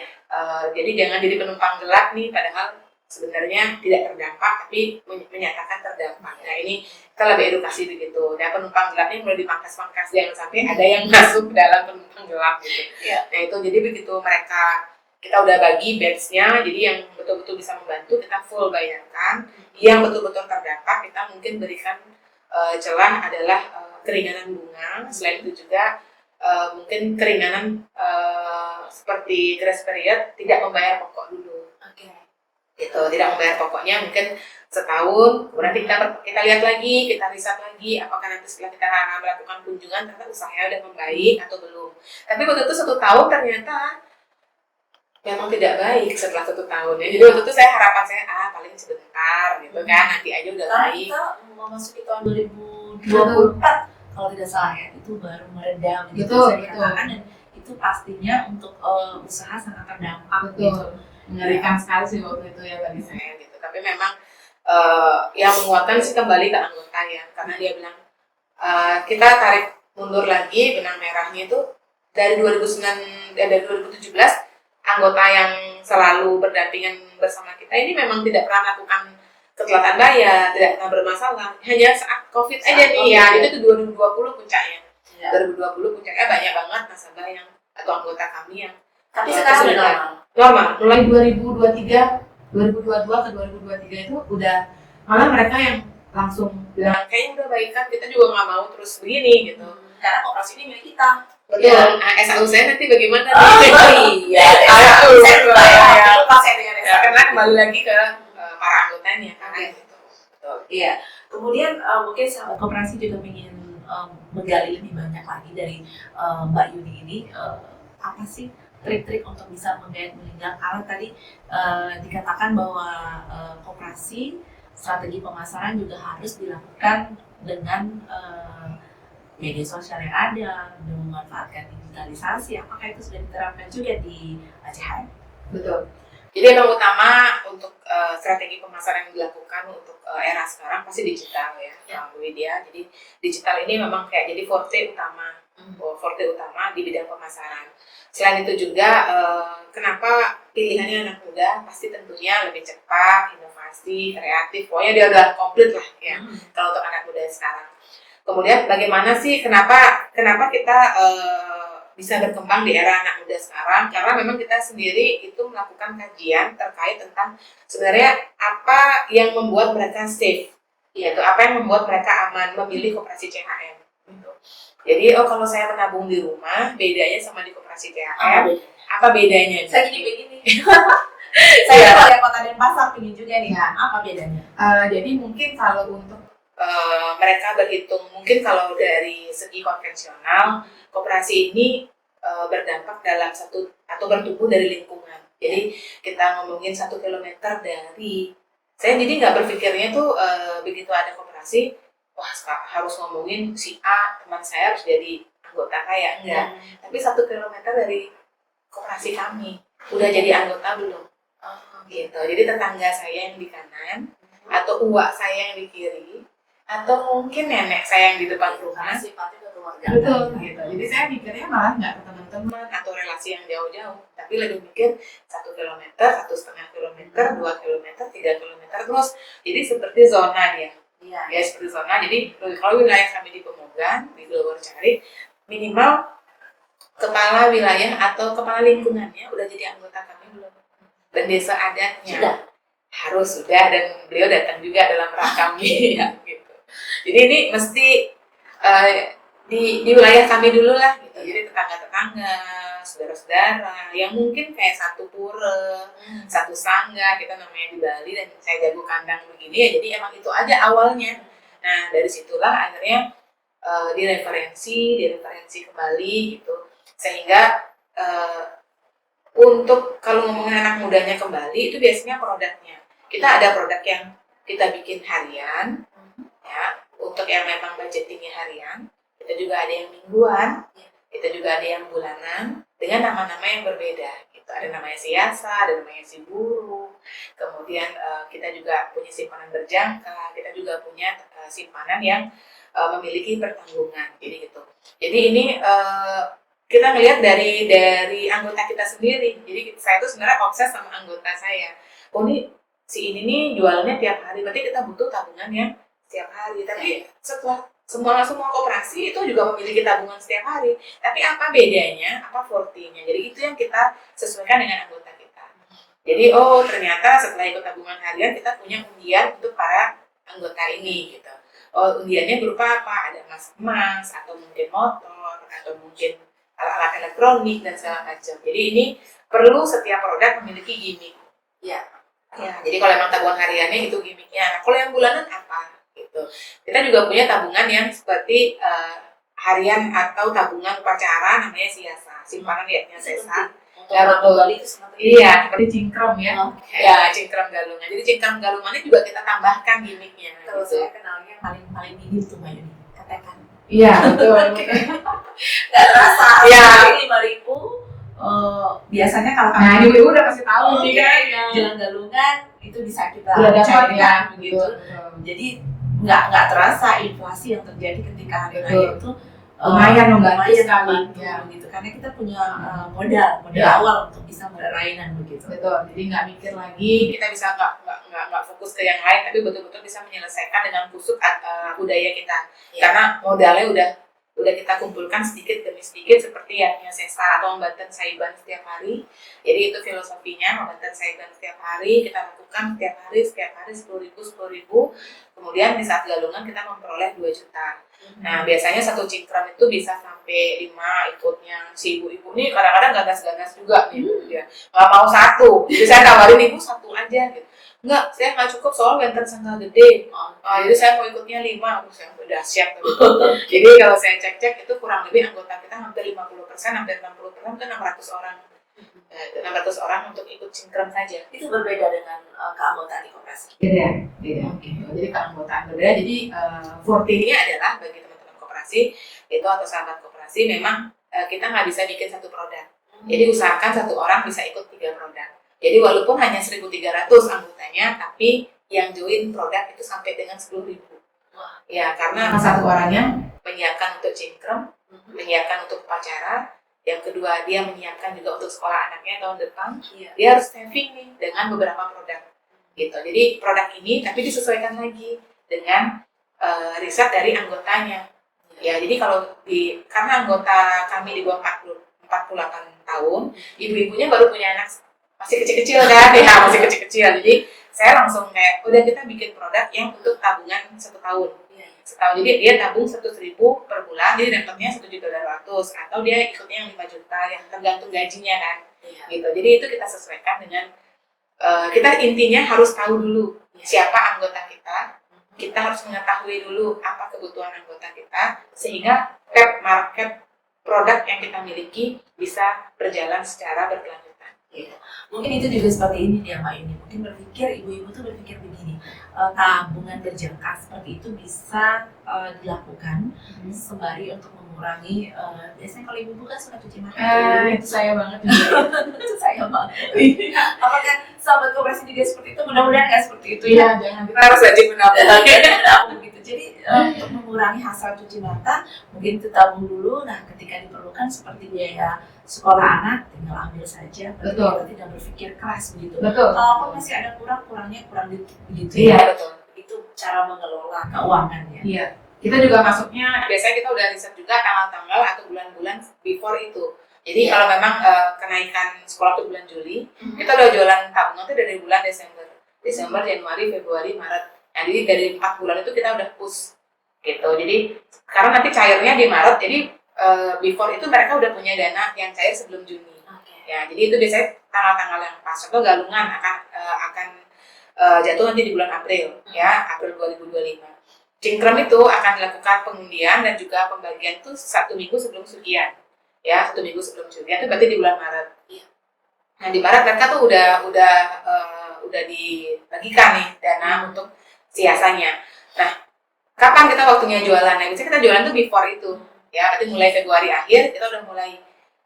Jadi jangan jadi penumpang gelap nih, padahal sebenarnya tidak terdampak tapi menyatakan terdampak. Nah ini kita lebih edukasi begitu. Nah penumpang gelap ini mulai dipangkas-pangkas, jangan sampai ada yang masuk dalam penumpang gelap gitu. Nah itu jadi begitu mereka kita udah bagi batch-nya, jadi yang betul-betul bisa membantu kita full bayarkan. Yang betul-betul terdampak kita mungkin berikan celah adalah keringanan bunga. Selain itu juga mungkin keringanan seperti grace period, tidak membayar pokok dulu. Gitu, tidak membayar pokoknya mungkin setahun, kemudian kita lihat lagi, kita riset lagi apakah nanti setelah kita melakukan kunjungan ternyata usahanya udah membaik atau belum. Tapi waktu itu 1 tahun ternyata memang tidak baik setelah 1 tahun ya. Jadi waktu itu saya harapan saya paling sebentar gitu kan, nanti aja udah baik. Kita memasuki tahun 2024 kalau tidak salah ya, itu baru meredam gitu bisa dikatakan, dan itu pastinya untuk usaha sangat terdampak gitu. Mengerikan sekali sih waktu itu ya bagi saya gitu. Tapi memang yang menguatkan sih kembali ke anggota ya, karena dia bilang kita tarik mundur lagi benang merahnya itu dari 2017 anggota yang selalu berdampingan bersama kita ini memang tidak pernah melakukan ketelatan bayar, tidak pernah bermasalah. Hanya saat COVID aja nih ya, itu tuh 2020 puncaknya. 2020 puncaknya banyak banget nasabah yang atau anggota kami yang tapi sekarang sudah normal. Mulai 2022 ke 2023 itu udah malah mereka yang langsung bilang kayaknya udah baik kan, kita juga nggak mau terus begini gitu. Karena koperasi ini milik kita. Betul. SAU saya nanti bagaimana? Iya. Saya lupa saya dengan SAU. Karena kembali lagi ke para anggotanya karena gitu. Betul. Iya. Kemudian mungkin sahabat koperasi juga ingin menggali lebih banyak lagi dari Mbak Yuni ini, apa sih trik-trik untuk bisa menggait milenial, karena tadi dikatakan bahwa koperasi strategi pemasaran juga harus dilakukan dengan media sosial yang ada, dengan memanfaatkan digitalisasi. Apakah itu sudah diterapkan juga di ACHM? Betul. Jadi yang utama untuk strategi pemasaran yang dilakukan untuk era sekarang pasti digital ya, Bu Widya. Jadi digital ini memang kayak jadi forte utama di bidang pemasaran. Selain itu juga kenapa pilihannya anak muda, pasti tentunya lebih cepat, inovasi, kreatif, pokoknya dia udah komplit lah ya kalau untuk anak muda sekarang. Kemudian bagaimana sih kenapa kita bisa berkembang di era anak muda sekarang? Karena memang kita sendiri itu melakukan kajian terkait tentang sebenarnya apa yang membuat mereka safe, yaitu apa yang membuat mereka aman memilih koperasi CHM. Gitu. Jadi kalau saya menabung di rumah, bedanya sama di koperasi CHM, apa bedanya? Saya jadi begini. Saya kalau yang Kota Denpasar ingin juga nih, apa bedanya? Jadi mungkin kalau untuk mereka berhitung, mungkin kalau dari segi konvensional, koperasi ini berdampak dalam satu atau bertumbuh dari lingkungan. Jadi kita ngomongin 1 kilometer dari, saya jadi nggak berpikirnya tuh begitu ada koperasi, wah harus ngomongin si A, teman saya harus jadi anggota kaya, enggak. Tapi 1 kilometer dari koperasi kami, udah jadi anggota belum? Gitu. Jadi tetangga saya yang di kanan, atau uak saya yang di kiri, atau mungkin nenek saya yang di depan rumah. Betul, gitu. Jadi saya mikirnya malah nggak ke teman-teman atau relasi yang jauh-jauh, tapi lebih mikir 1 kilometer, 1,5 kilometer, 2 kilometer, 3 kilometer terus. Jadi seperti zona dia. Ya seperti zona. Jadi kalau wilayah kami di Pemogan, di Glowor Cari, minimal kepala wilayah atau kepala lingkungannya udah jadi anggota kami belum? Dan desa adatnya. harus sudah, dan beliau datang juga dalam rangka kami ya gitu. Jadi ini mesti di wilayah kami dulu lah gitu. Jadi tetangga-tetangga, saudara-saudara yang mungkin kayak satu pura, satu sangga, kita namanya di Bali, dan saya jago kandang begini ya, jadi emang itu aja awalnya. Nah dari situlah akhirnya direferensi kembali gitu, sehingga untuk kalau ngomongin anak mudanya kembali itu biasanya produknya. Kita ada produk yang kita bikin harian ya, untuk yang memang budgetingnya harian. Kita juga ada yang mingguan, kita juga ada yang bulanan dengan nama-nama yang berbeda gitu. Ada namanya siasa, ada namanya si buru. Kemudian kita juga punya simpanan berjangka, kita juga punya simpanan yang memiliki pertanggungan, jadi gitu. Jadi ini kita ngelihat dari anggota kita sendiri. Jadi saya tuh sebenarnya obses sama anggota saya. Oh ini si ini nih jualannya tiap hari, berarti kita butuh tabungan yang setiap hari. Tapi setelah semua koperasi itu juga memiliki tabungan setiap hari. Tapi apa bedanya? Apa fortinya? Jadi itu yang kita sesuaikan dengan anggota kita. Jadi oh ternyata setelah ikut tabungan harian kita punya undian untuk para anggota ini gitu. Oh undiannya berupa apa? Ada emas atau mungkin motor atau mungkin alat-alat elektronik dan segala macam. Jadi ini perlu setiap produk memiliki gimmick. Ya. Ya. Jadi kalau emang tabungan hariannya itu gimmicknya. Nah, kalau yang bulanan apa? Gitu. Kita juga punya tabungan yang seperti harian atau tabungan upacara, namanya siasa, simpanan niatnya sesa. Ya betul. Iya, seperti cingkrem ya. Okay. Ya, cingkrem galungan. Jadi cingkrem galungannya juga kita tambahkan gimmicknya. Kalau gitu. saya kenalnya paling minim tuh Mbak Yuni, ketekan. Iya, betul. Gak terasa. Iya. 5.000. Biasanya kalau Nah, ibu udah kasih tahu nih kan. Jalan galungan itu bisa kita cairkan begitu. Jadi nggak terasa inflasi yang terjadi ketika hari raya itu lumayan membantu sekali ya. Gitu. Karena kita punya modal awal untuk bisa merainan begitu. Betul. Jadi nggak mikir lagi, kita bisa nggak fokus ke yang lain, tapi betul-betul bisa menyelesaikan dengan kusuk budaya kita. Karena modalnya udah kita kumpulkan sedikit demi sedikit, seperti yang sesa atau membanten saiban setiap hari. Jadi itu filosofinya, membanten saiban setiap hari, kita lakukan setiap hari 10.000. Kemudian di saat galungan kita memperoleh 2 juta. Nah biasanya satu cingkrem itu bisa sampai 5 ikutnya. Si ibu-ibu nih kadang-kadang ganas-ganas juga nih, dia nggak mau satu. Jadi saya tawarin ibu satu aja gitu. Enggak, saya nggak cukup soalnya benten sanggal gede. Jadi saya mau ikutnya 5, terus yang udah siap gitu. Jadi kalau saya cek itu kurang lebih anggota kita hampir 50%, hampir 60%, kan 600 orang. 600 orang untuk ikut cingkrem saja. Itu berbeda dengan keanggotaan di koperasi. Beda. Gitu. Jadi keanggotaan berbeda. Jadi fortinya adalah bagi teman-teman koperasi itu atau sahabat koperasi, memang kita nggak bisa bikin satu produk. Jadi usahakan satu orang bisa ikut 3 produk. Jadi walaupun hanya 1.300 anggotanya, tapi yang join produk itu sampai dengan 10.000. Ya, karena satu orangnya menyiapkan untuk cingkrem, menyiapkan untuk upacara. Yang kedua, dia menyiapkan juga untuk sekolah anaknya tahun depan. Dia harus saving nih dengan beberapa produk. Gitu. Jadi produk ini tapi disesuaikan lagi dengan riset dari anggotanya. Ya, jadi karena anggota kami di bawah 48 tahun, ibu-ibunya baru punya anak masih kecil-kecil kan, ya masih kecil-kecil. Jadi saya langsung kayak udah kita bikin produk yang untuk tabungan 1 tahun. Setahun, jadi dia tabung 100.000 per bulan, jadi dapatnya 1.200.000, atau dia ikutnya yang 5 juta, yang tergantung gajinya kan. Gitu. Jadi itu kita sesuaikan dengan kita intinya harus tahu dulu siapa anggota kita. Kita harus mengetahui dulu apa kebutuhan anggota kita, sehingga market produk yang kita miliki bisa berjalan secara berkelanjutan. Mungkin itu juga seperti ini dia Mbak Yuni. Mungkin ibu-ibu tuh berpikir begini, tabungan berjangka seperti itu bisa dilakukan sembari untuk mengurangi. Biasanya kalau ibu kan suka cuci mata. Itu saya banget juga. Itu saya banget. Apakah sahabat koperasi juga seperti itu? Mudah-mudahan nggak seperti itu ya. Jangan, kita harus wajib menabung. Gitu. Jadi untuk mengurangi hasil cuci mata, mungkin itu tabung dulu. Nah, ketika diperlukan seperti biaya sekolah anak, tinggal ambil saja. Betul. Kita tidak berpikir keras begitu. Betul. Kalaupun masih ada kurangnya kurang gitu. Iya, betul. Itu cara mengelola keuangannya. Iya. Kita juga masuknya, biasanya kita udah riset juga tanggal-tanggal atau bulan-bulan before itu. Jadi kalau memang kenaikan sekolah itu bulan Juli, kita udah jualan tabungan itu dari bulan Desember. Desember, Januari, Februari, Maret. Nah, jadi dari 4 bulan itu kita udah push gitu. Jadi karena nanti cairnya di Maret, jadi before itu mereka udah punya dana yang cair sebelum Juni. Ya, jadi itu biasanya tanggal-tanggal yang pas. Contoh galungan akan jatuh nanti di bulan April, ya, April 2025. Cingkrem itu akan dilakukan pengundian dan juga pembagian tuh 1 minggu sebelum Sugian, ya, 1 minggu sebelum Sugian itu berarti di bulan Maret. Nah, di Maret mereka tuh udah dibagikan nih dana untuk siasanya. Nah, kapan kita waktunya jualan? Nah, biasanya kita jualan tuh before itu, ya, berarti mulai Februari akhir kita udah mulai.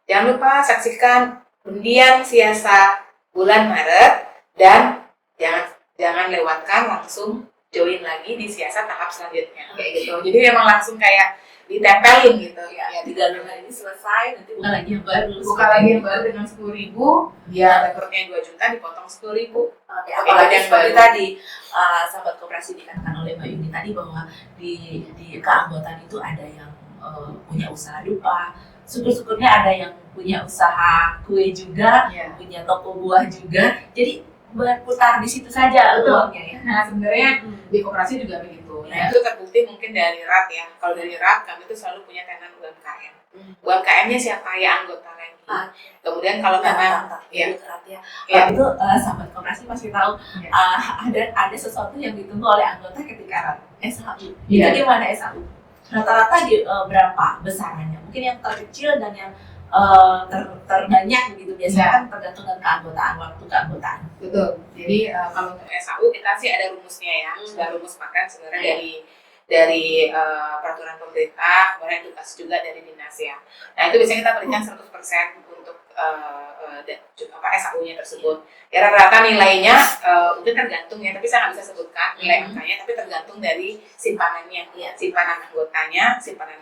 Jangan lupa saksikan undian siasa bulan Maret dan jangan lewatkan langsung join lagi di siasat tahap selanjutnya kayak gitu. Jadi memang langsung kayak ditempelin gitu. Ya, 3 bulan ini selesai, nanti buka lagi yang baru. Buka lagi yang baru dengan 10.000, ya rekrutnya 2 juta dipotong 10.000. Oke, apalagi seperti tadi sahabat koperasi dikatakan oleh Mbak Yuni tadi bahwa di keanggotaan itu ada yang punya usaha dupa. Syukur-syukurnya ada yang punya usaha kue juga, punya toko buah juga. Jadi berputar di situ saja uangnya ya. Nah, sebenarnya di koperasi juga begitu. Nah, itu terbukti mungkin dari RAT ya. Kalau dari RAT kami itu selalu punya tenan UMKM. UMKM-nya siapa ya, anggota lagi. Kemudian kalau memang itu sahabat koperasi pasti tahu ada sesuatu yang ditunggu oleh anggota ketika RAT SHU. Itu gimana SHU? Rata-rata berapa besarannya? Mungkin yang terkecil dan yang terbanyak begitu biasanya kan tergantung dengan keanggotaan, waktu keanggotaan. Betul. Jadi kalau untuk SAU kita sih ada rumusnya ya, sudah rumus makan sebenarnya dari peraturan pemerintah, kemudian edukasi juga dari dinas ya. Nah itu biasanya kita berikan 100% untuk SAU-nya tersebut. Ya rata-rata nilainya mungkin tergantung ya, tapi saya nggak bisa sebutkan nilai angkanya, tapi tergantung dari simpanannya, simpanan anggotanya, simpanan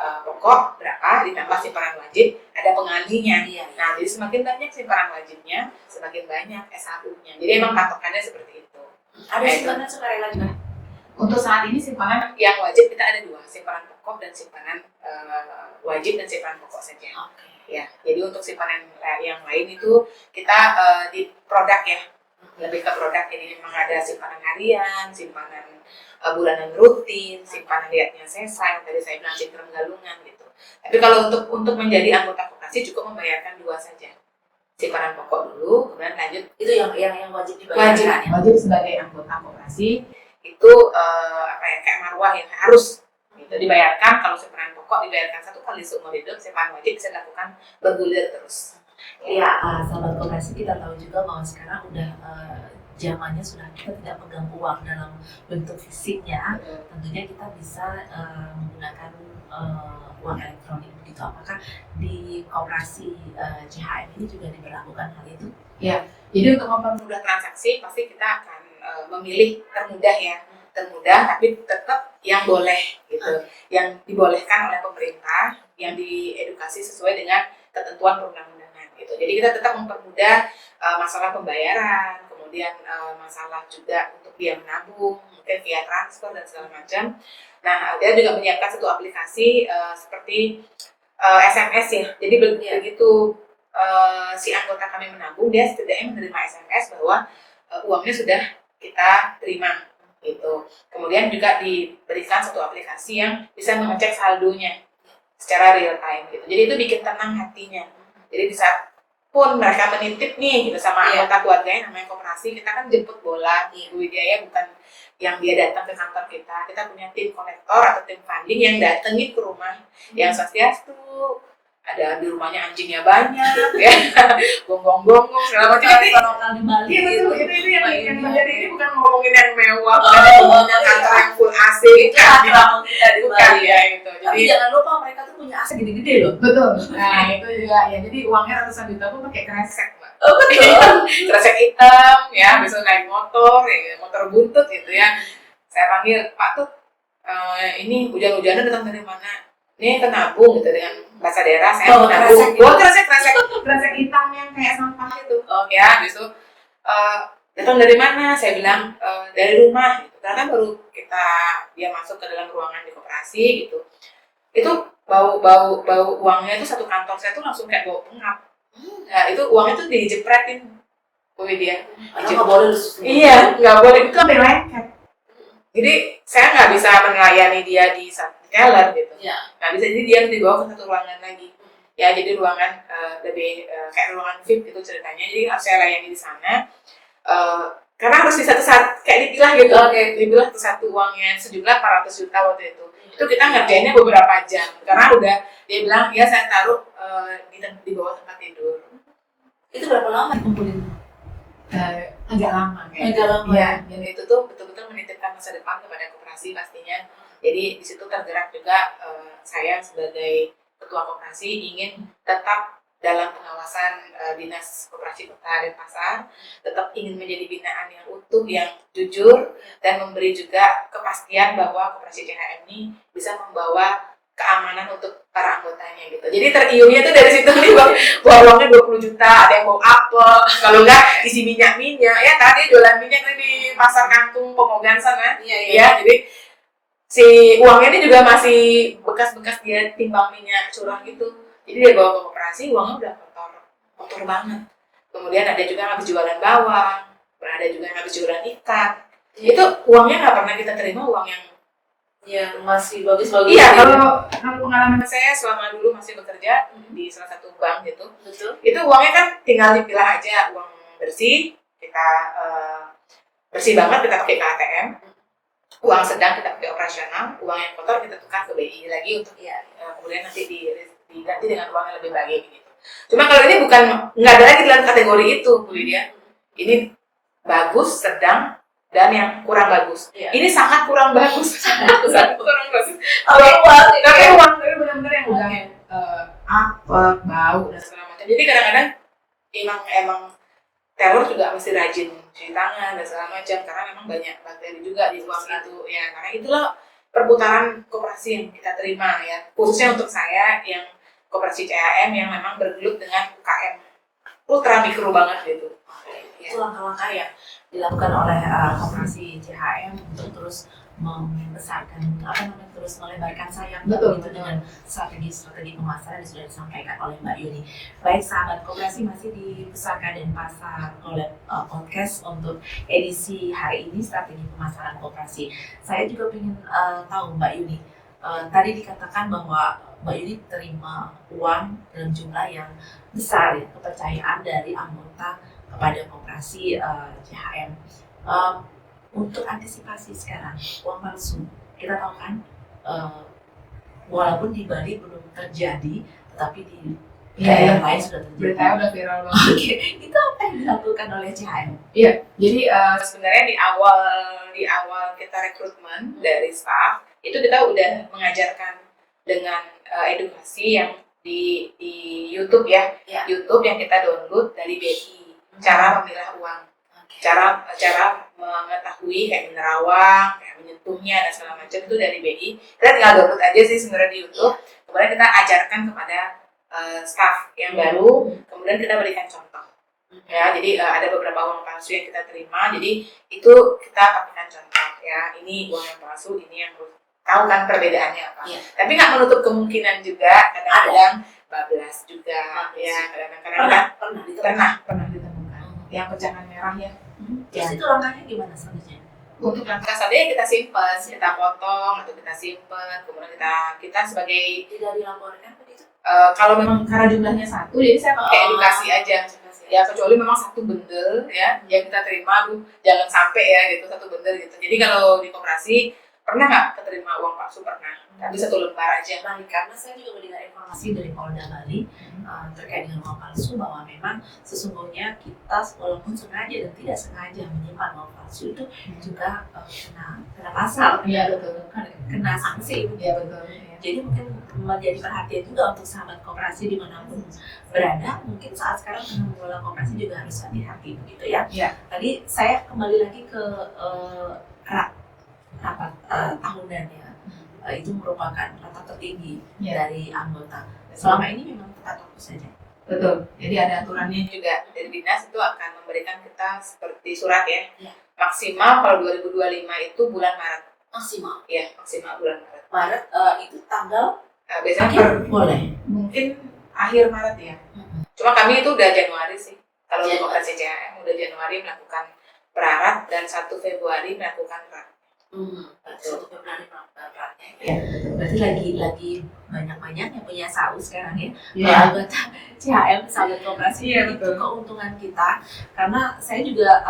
pokok berapa ditambah simpanan wajib, ada pengalinya. Nah, jadi semakin banyak simpanan wajibnya, semakin banyak SHU-nya. Jadi emang patokannya seperti itu. Ada simpanan sukarela juga? Untuk saat ini simpanan yang wajib kita ada 2, simpanan pokok dan simpanan wajib dan simpanan pokok saja. Ya, jadi untuk simpanan yang lain itu kita di produk ya, lebih ke produk. Jadi memang ada simpanan harian, simpanan bulanan rutin, simpanan liatnya sesa yang tadi saya bilang cingkrem galungan gitu. Tapi kalau untuk menjadi anggota koperasi cukup membayarkan 2 saja. Simpanan pokok dulu, kemudian lanjut itu yang wajib dibayarkan. Wajib sebagai anggota koperasi itu kayak marwah yang harus gitu dibayarkan. Kalau simpanan pokok dibayarkan 1 kali seumur hidup, simpanan wajib bisa dilakukan bergulir terus. Ya, sahabat koperasi kita tahu juga bahwa sekarang udah zamannya sudah kita tidak pegang uang dalam bentuk fisiknya, tentunya kita bisa menggunakan uang elektronik begitu. Apakah di koperasi CHM ini juga diberlakukan hal itu? Ya, jadi untuk mempermudah transaksi pasti kita akan memilih termudah tapi tetap yang boleh gitu, yang dibolehkan oleh pemerintah, yang diedukasi sesuai dengan ketentuan perundang-undangan gitu. Jadi kita tetap mempermudah masalah pembayaran, kemudian masalah juga untuk dia menabung, mungkin via transfer dan segala macam. Nah, dia juga menyiapkan satu aplikasi seperti SMS ya. Jadi begitu si anggota kami menabung, dia setidaknya menerima SMS bahwa uangnya sudah kita terima gitu. Kemudian juga diberikan satu aplikasi yang bisa mengecek saldonya secara real time gitu. Jadi itu bikin tenang hatinya. Jadi di saat pun mereka menitip nih gitu sama anggota keluarganya, namanya koperasi, kita kan jemput bola. Bu Widya bukan yang dia datang ke kantor kita punya tim konektor atau tim funding yang datengin ke rumah, yang swastiastu, ada di rumahnya anjingnya banyak, ya, gonggong-gonggong segala macam. Itu lokal di Bali. Itu yang menjadi ini bukan ngomongin yang mewah, bukan kantor yang full AC, Kampung kita di bukan Bali ya itu. Tapi jangan lupa mereka tuh punya AC gede-gede loh. Betul. Nah itu juga ya. Jadi uangnya ratusan juta pun pakai kresek, Mbak. Oh betul. Kresek hitam, ya, bisa naik motor, ya, motor buntut gitu ya. Saya panggil Pak tuh, ini hujan-hujanan datang dari mana? Ini kenabung gitu dengan bahasa daerah. Saya menabung. Buat kresek hitam yang kayak sampah itu. Ya, besok datang dari mana? Saya bilang dari rumah. Gitu. Karena kan baru dia masuk ke dalam ruangan di koperasi gitu. Itu bau uangnya itu satu kantor saya tuh langsung kayak bau pengap. Nah, itu uangnya tuh dijepretin dia. Karena nggak boleh lu Iya, nggak boleh, itu sampai lengket. Jadi saya nggak bisa melayani dia di satu teller gitu. Nggak bisa, jadi dia harus dibawa ke satu ruangan lagi. Ya, jadi ruangan lebih kayak ruangan VIP gitu ceritanya. Jadi harus saya layani di sana. Karena harus di satu saat kayak dipilah gitu. Dipilah ke satu uangnya sejumlah 400 juta waktu itu. Itu kita ngerjainnya beberapa jam. Karena udah dia bilang, ya saya taruh di bawah tempat tidur. Itu berapa lama kumpulin? Agak lama kayaknya. Agak lama. Ya, dan itu tuh betul-betul menitipkan masa depan kepada koperasi pastinya. Jadi di situ tergerak juga saya sebagai ketua koperasi ingin tetap dalam pengawasan dinas koperasi kota Denpasar, tetap ingin menjadi binaan yang utuh, yang jujur, dan memberi juga kepastian bahwa koperasi CHM ini bisa membawa keamanan untuk para anggotanya gitu. Jadi teriumnya tuh dari situ nih, bawa uangnya 20 juta, ada yang bawa apel, kalau enggak isi minyak-minyak, ya tadi jualan minyak di pasar Kangkung Pemogan sana. Iya, jadi si uangnya ini juga masih bekas-bekas dia timbang minyak curah gitu. Jadi dia bawa ke koperasi, uangnya udah kotor banget. Kemudian ada juga yang habis jualan bawang, ada juga yang habis jualan ikan. Itu uangnya nggak pernah kita terima uang yang masih bagus-bagus. Iya, kalau pengalaman saya selama dulu masih bekerja di salah satu bank gitu, itu uangnya kan tinggal dipilah aja, uang bersih kita bersih banget kita pakai ke ATM, uang sedang kita pakai operasional, uang yang kotor kita tukar ke BI lagi untuk kemudian nanti diganti dengan uang yang lebih baik gitu. Cuma kalau ini nggak ada lagi dalam kategori itu, Bu Lydia. Ini bagus, sedang, dan yang kurang bagus. Ini sangat kurang bagus. Sangat kurang bagus. Tapi uang itu benar-benar yang udah apa, bau dan segala macam. Jadi kadang-kadang emang teller juga mesti rajin cuci tangan dan segala macam karena memang banyak bakteri juga di uang itu. Ya, karena itulah perputaran koperasi yang kita terima ya. Khususnya untuk saya yang koperasi CHM yang memang bergelut dengan UKM ultra mikro banget gitu. Itu langkah-langkah yang dilakukan oleh koperasi CHM untuk terus membesarkan terus melebarkan sayap gitu dengan strategi pemasaran yang sudah disampaikan oleh Mbak Yuni. Baik sahabat koperasi, masih di Pusaka Denpasar oleh podcast untuk edisi hari ini strategi pemasaran koperasi. Saya juga ingin tahu Mbak Yuni, tadi dikatakan bahwa Mbak Yuni terima uang dalam jumlah yang besar ya, kepercayaan dari anggota kepada koperasi CHM. Untuk antisipasi sekarang uang palsu, kita tahu kan walaupun di Bali belum terjadi, tetapi di daerah lain sudah terjadi. Beritanya udah viral banget. Itu apa yang dilakukan oleh CHM? Iya, jadi sebenarnya di awal kita rekrutmen dari staff itu kita udah mengajarkan dengan edukasi yang di YouTube ya, YouTube yang kita download dari BI, cara memilah uang, cara mengetahui kayak menerawang, kayak menyentuhnya dan segala macam itu dari BI. Kita tinggal download aja sih sebenarnya di YouTube. Kemudian kita ajarkan kepada staff yang baru, kemudian kita berikan contoh. Ya, jadi ada beberapa uang palsu yang kita terima, jadi itu kita pakai contoh. Ya, ini uang yang palsu, ini yang tahu kan perbedaannya apa. Tapi nggak menutup kemungkinan juga kadang-kadang bablas juga. Ya, kadang-kadang pernah ditemukan. Yang pecahan merah ya. Terus itu langkahnya gimana selanjutnya? Untuk langkah selanjutnya kita simpan, kita potong atau kita simpan, kemudian kita sebagai tidak dilaporkan begitu. Kalau memang karena jumlahnya satu, jadi saya pakai edukasi aja. Ya, kecuali memang satu bendel ya yang kita terima, jangan sampai ya gitu satu bendel gitu. Jadi kalau di koperasi pernah nggak keterima uang palsu? Pernah, tapi satu lembar aja. Nah, karena saya juga mendengar informasi dari Polda Bali terkait dengan uang palsu bahwa memang sesungguhnya kita walaupun sengaja dan tidak sengaja menyimpan uang palsu itu juga kena pasal, kena sanksi. Iya betul. Jadi mungkin menjadi perhatian juga untuk sahabat koperasi dimanapun berada. Mungkin saat sekarang tengah mengelola koperasi juga harus hati-hati begitu ya. Tadi saya kembali lagi ke rapat tahunan ya. Itu merupakan rapat tertinggi dari anggota. Selama ini memang tepat waktu saja. Betul. Jadi ada aturannya juga dari dinas itu akan memberikan kita seperti surat ya. Maksimal kalau 2025 itu bulan Maret. Maksimal. Iya, maksimal bulan Maret. Maret itu tanggal biasanya boleh. Mungkin akhir Maret ya. Cuma kami itu udah Januari sih. Kalau untuk koperasi CHM udah Januari melakukan prarat dan 1 Februari melakukan rat. Betul. Februari beratnya ya. Berarti lagi banyak yang punya saus sekarang ya. Anggota CHM sahabat koperasi itu keuntungan kita, karena saya juga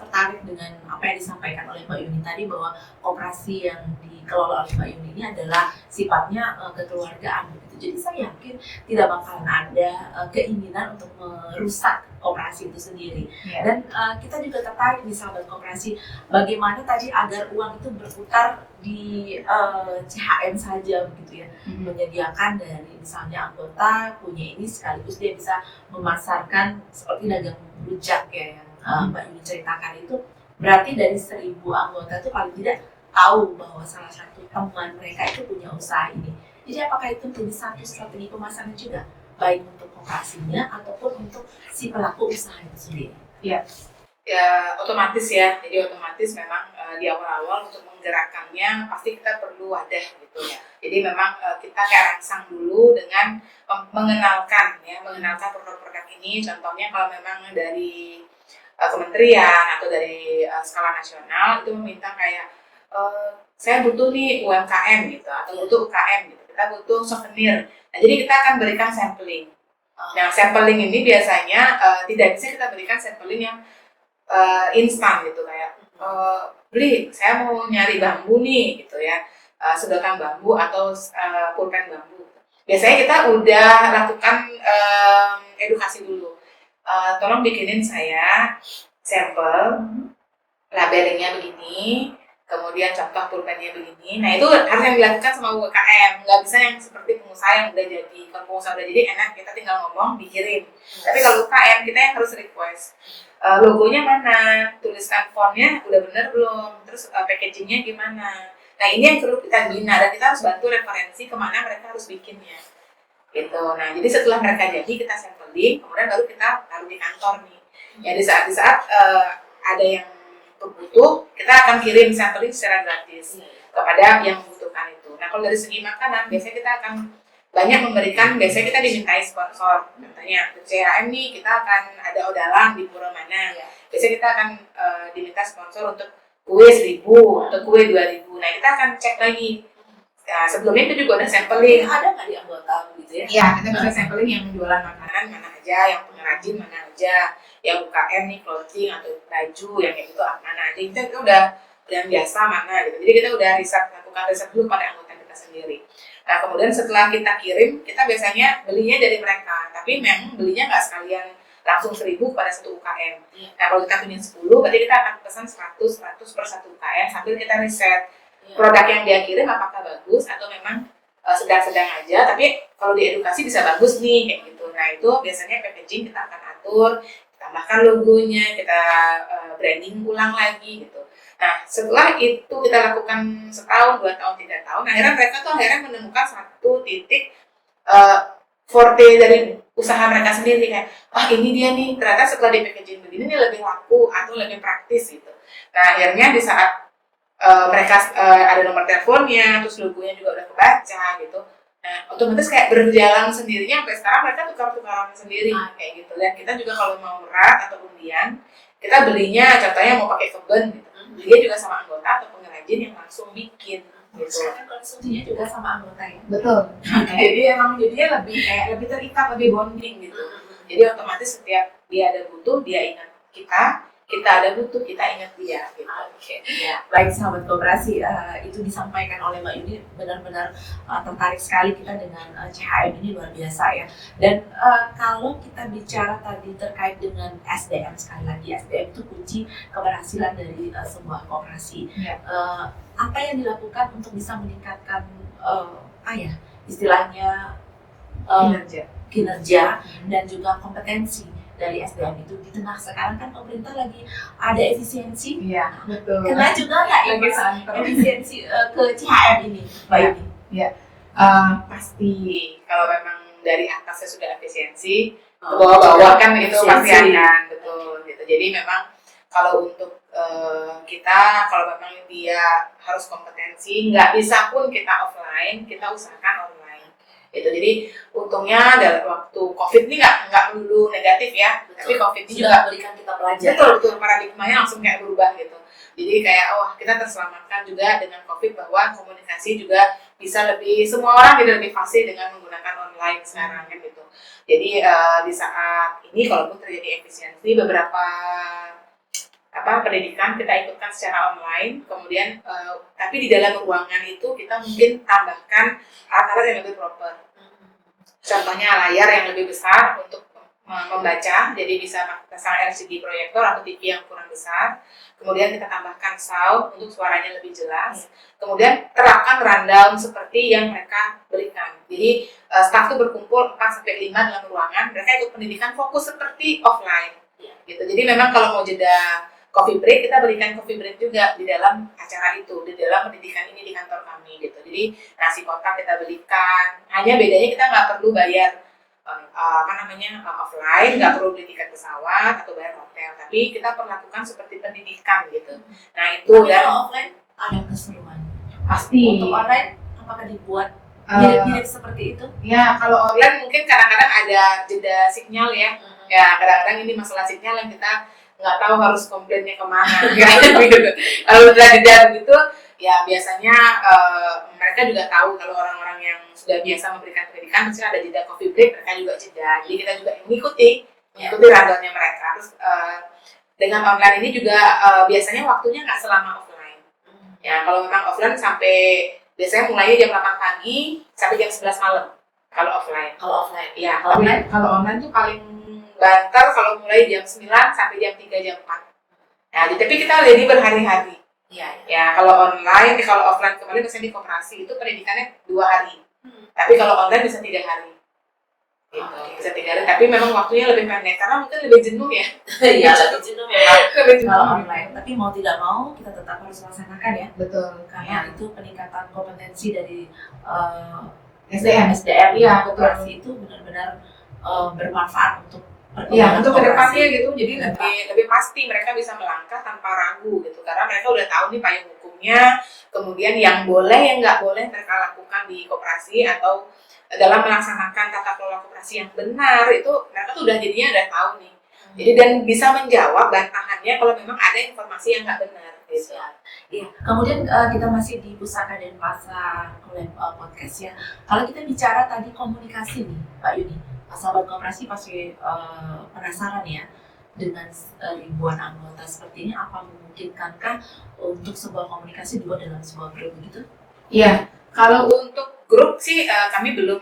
tertarik dengan apa yang disampaikan oleh Mbak Yuni tadi, bahwa koperasi yang dikelola oleh Mbak Yuni ini adalah sifatnya kekeluargaan begitu. Jadi saya yakin tidak bakalan ada keinginan untuk merusak koperasi itu sendiri. Dan kita juga tertarik di sahabat koperasi bagaimana tadi agar uang itu berputar di CHM saja begitu ya, menyediakan dari misalnya anggota punya ini sekaligus dia bisa memasarkan seperti dagang rujak ya yang Mbak Yuni ceritakan itu. Berarti dari 1.000 anggota itu paling tidak tahu bahwa salah satu teman mereka itu punya usaha ini. Jadi apakah itu menjadi satu strategi pemasaran juga, baik untuk kooperasinya ataupun untuk si pelaku usaha itu sendiri? Ya, otomatis ya. Jadi otomatis memang di awal-awal untuk menggerakkannya pasti kita perlu wadah gitu ya. Jadi memang kita kayak rangsang dulu dengan mengenalkan produk-produk ini. Contohnya kalau memang dari kementerian atau dari skala nasional itu meminta kayak saya butuh nih UMKM gitu atau butuh UKM gitu. Kita butuh souvenir. Nah, jadi kita akan berikan sampling. Nah, sampling ini biasanya tidak bisa kita berikan sampling yang instan gitu, kayak beli, saya mau nyari bambu nih gitu ya, sedotan bambu atau pulpen bambu. Biasanya kita udah lakukan edukasi dulu. Tolong bikinin saya sampel, labelingnya begini, kemudian contoh pulpennya begini. Nah, itu harus yang dilakukan sama UMKM, nggak bisa yang seperti pengusaha yang udah jadi. Kalau pengusaha udah jadi enak, kita tinggal ngomong dikirim. Tapi kalau UMKM kita yang harus request logonya mana, tuliskan fontnya udah bener belum, terus packagingnya gimana. Nah, ini yang perlu kita bina dan kita harus bantu referensi kemana mereka harus bikinnya gitu. Nah, jadi setelah mereka jadi kita sampling, kemudian baru kita taruh di kantor nih ya. Di saat ada yang butuh, kita akan kirim sampling secara gratis kepada yang membutuhkan itu. Nah, kalau dari segi makanan, biasanya kita akan banyak memberikan, biasanya kita dimintai sponsor. Contohnya CHM nih, kita akan ada odalan di pura mana. Biasanya kita akan diminta sponsor untuk kue 1.000 atau kue 2.000. Nah, kita akan cek lagi. Nah, sebelumnya itu juga ada sampling. Ada nggak di anggota gitu ya? Iya, kita bisa sampling yang jualan makanan mana aja, yang pengrajin mana aja, yang UKM nih, clothing atau baju, yang kayak gitu mana aja. Kita udah yang biasa mana gitu. Jadi kita udah lakukan riset dulu pada anggota kita sendiri. Nah, kemudian setelah kita kirim, kita biasanya belinya dari mereka. Tapi memang belinya nggak sekalian langsung 1.000 pada satu UKM. Nah, kalau kita punya 10, berarti kita akan pesan 100 per satu UKM sambil kita riset produk yang dia kirim apakah bagus atau memang sedang-sedang aja. Tapi kalau diedukasi bisa bagus nih kayak gitu. Nah, itu biasanya packaging kita akan atur, tambahkan logonya, kita branding ulang lagi gitu. Nah, setelah itu kita lakukan setahun, 2 tahun, 3 tahun, akhirnya mereka tuh menemukan satu titik forte dari usaha mereka sendiri, kayak ini dia nih, ternyata setelah di packaging begini nih lebih laku atau lebih praktis gitu. Nah, akhirnya di saat mereka ada nomor teleponnya, terus logonya juga udah kebaca gitu. Nah, otomatis kayak berjalan sendirinya sampai sekarang mereka tukar-tukaran sendiri kayak gitu. Dan kita juga kalau mau rat atau undian, kita belinya contohnya mau pakai keben gitu. Dia juga sama anggota atau pengrajin yang langsung bikin gitu. Konsumsinya juga sama anggota ya? Betul. Jadi emang jadinya lebih terikat, lebih bonding gitu. Jadi otomatis setiap dia ada butuh, dia ingat kita ada butuh, kita ingat dia gitu. Ya. Baik sahabat koperasi, itu disampaikan oleh Mbak Yuni, benar-benar tertarik sekali kita dengan CHM ini, luar biasa ya. Dan kalau kita bicara tadi terkait dengan SDM, sekali lagi SDM itu kunci keberhasilan dari sebuah koperasi. Apa yang dilakukan untuk bisa meningkatkan istilahnya kinerja dan juga kompetensi dari SDM itu di tengah sekarang kan pemerintah lagi ada efisiensi. Iya, betul. Kena juga nggak efisiensi ke CHM ini, Mbak Yuni? Iya, pasti kalau memang dari atasnya sudah efisiensi, ke bawah-bawah kan itu pasti akan betul gitu. Jadi memang kalau untuk kita, kalau memang dia harus kompetensi, nggak bisa pun kita offline, kita usahakan online. gitu. Jadi untungnya dalam waktu COVID ini nggak melulu negatif ya, Betul. tapi COVID ini Sudah juga berikan kita pelajaran. betul paradigmanya langsung kayak berubah gitu. Jadi kayak kita terselamatkan juga dengan COVID bahwa komunikasi juga bisa lebih, semua orang gitu lebih fasih dengan menggunakan online sekarang kan gitu. Jadi di saat ini kalaupun terjadi efisiensi, beberapa pendidikan kita ikutkan secara online, kemudian tapi di dalam ruangan itu kita mungkin tambahkan alat-alat yang lebih proper. Contohnya layar yang lebih besar untuk membaca, jadi bisa pasang LCD proyektor atau TV yang kurang besar. Kemudian kita tambahkan sound untuk suaranya lebih jelas. Kemudian terapkan rundown seperti yang mereka berikan. Jadi staf itu berkumpul 4-5 dalam ruangan, mereka ikut pendidikan fokus seperti offline. Gitu. Jadi memang kalau mau jeda coffee break, kita berikan coffee break juga di dalam acara itu, di dalam pendidikan ini di kantor kami gitu. Jadi nasi kotak kita belikan, hanya bedanya kita nggak perlu bayar offline, nggak perlu beli tiket pesawat atau bayar hotel, tapi kita perlakukan seperti pendidikan gitu. Nah itu dan offline ada keseruan pasti. Untuk online apakah dibuat mirip-mirip seperti itu? Ya kalau online mungkin kadang-kadang ada jeda sinyal ya. Ya kadang-kadang ini masalah sinyal yang kita nggak tahu harus komplainnya kemana gitu. Kalau udah jeda begitu ya biasanya mereka juga tahu kalau orang-orang yang sudah biasa memberikan pendidikan pasti ada jeda coffee break, mereka juga jeda. Jadi kita juga mengikuti rundownnya mereka. Terus dengan online ini juga biasanya waktunya nggak selama offline. Ya kalau memang offline sampai biasanya mulainya jam 8 pagi sampai jam 11 malam. Kalau offline. Ya, kalau online tuh paling banter kalau mulai jam 9 sampai jam 3 jam 4. Nah, tapi kita jadi berhari-hari. Ya, kalau online, kalau offline kemarin misalnya di koperasi itu pendidikannya 2 hari. Tapi kalau online bisa 3 hari. Gitu. Bisa 3 hari, tapi memang waktunya lebih pendek karena mungkin lebih jenuh ya. Iya, lebih jenuh memang. Lebih jenuh kalau online. Tapi mau tidak mau kita tetap harus laksanakan ya. Betul. Karena itu peningkatan kompetensi dari SDM. Iya, koperasi itu benar-benar bermanfaat untuk untuk kedepannya gitu, jadi lebih pasti mereka bisa melangkah tanpa ragu gitu, karena mereka udah tahu nih payung hukumnya, kemudian yang boleh yang nggak boleh mereka lakukan di koperasi atau dalam melaksanakan tata kelola koperasi yang benar itu mereka tuh udah jadinya udah tahu nih, jadi dan bisa menjawab bantahannya kalau memang ada informasi yang nggak benar. Gitu. Iya. Kemudian kita masih di Pusaka Denpasar podcast ya. Kalau kita bicara tadi komunikasi nih, Pak Yudi. Sahabat koperasi pasti penasaran ya dengan ribuan anggota seperti ini, apa memungkinkankah untuk sebuah komunikasi dibuat dalam sebuah grup begitu? Iya, kalau untuk grup sih kami belum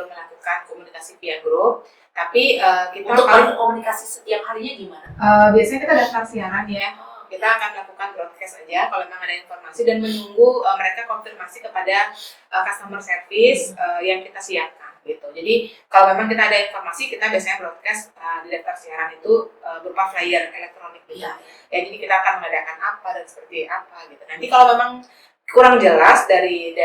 melakukan komunikasi via grup, tapi kita untuk komunikasi setiap harinya gimana? Biasanya kita daftar siaran ya. Kita akan melakukan broadcast aja kalau memang ada informasi dan menunggu mereka konfirmasi kepada customer service yang kita siapkan gitu. Jadi kalau memang kita ada informasi, kita biasanya broadcast di daftar siaran itu berupa flyer elektronik gitu. Ya, jadi kita akan mengadakan apa dan seperti apa gitu. Nanti kalau memang kurang jelas dari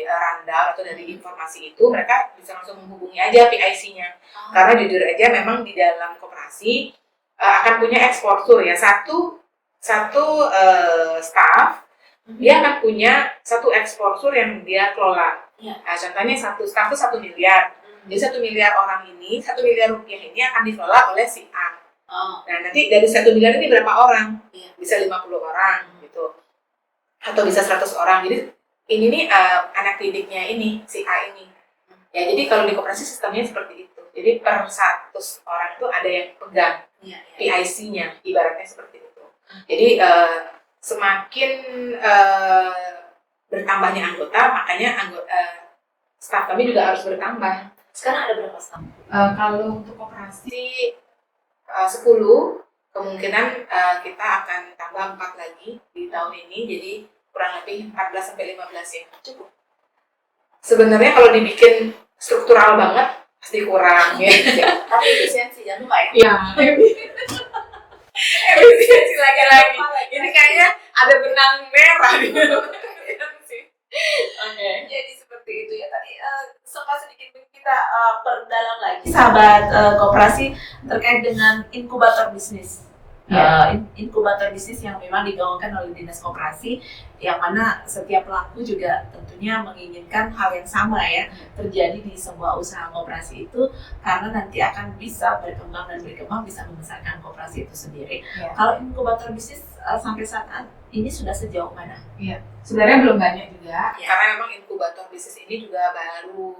rundown atau dari informasi itu, mereka bisa langsung menghubungi aja PIC-nya. Karena jujur aja memang di dalam koperasi akan punya exposure ya, satu staff dia akan punya satu exposure yang dia kelola. Nah, contohnya satu staff itu 1 miliar. Jadi 1 miliar orang ini, 1 miliar rupiah ini akan dikelola oleh si A. Nah, nanti dari 1 miliar ini berapa orang? Bisa 50 orang gitu. Atau bisa 100 orang. Jadi ini nih anak didiknya ini, si A ini. Ya, jadi kalau di koperasi sistemnya seperti itu. Jadi per 100 orang itu ada yang pegang PIC-nya, ibaratnya seperti itu. Jadi semakin bertambahnya anggota, makanya staf kami juga harus bertambah. Sekarang ada berapa staf? Kalau untuk koperasi 10, kemungkinan kita akan tambah 4 lagi di tahun ini, jadi kurang lebih 14-15 ya. Cukup. Sebenarnya kalau dibikin struktural banget pasti kurang ya. Tapi efisiensi jangan lupa ya. Iya. Efisiensi lagi-lagi. Ini kayaknya ada benang merah di Oke. Jadi seperti itu ya tadi. Sempat sedikit kita perdalam lagi sahabat koperasi terkait dengan inkubator bisnis. inkubator bisnis yang memang digaungkan oleh Dinas Koperasi, yang mana setiap pelaku juga tentunya menginginkan hal yang sama ya terjadi di sebuah usaha koperasi itu, karena nanti akan bisa berkembang dan berkembang, bisa membesarkan koperasi itu sendiri. Ya. Kalau inkubator bisnis sampai saat ini sudah sejauh mana? Sebenarnya belum banyak juga, karena memang inkubator bisnis ini juga baru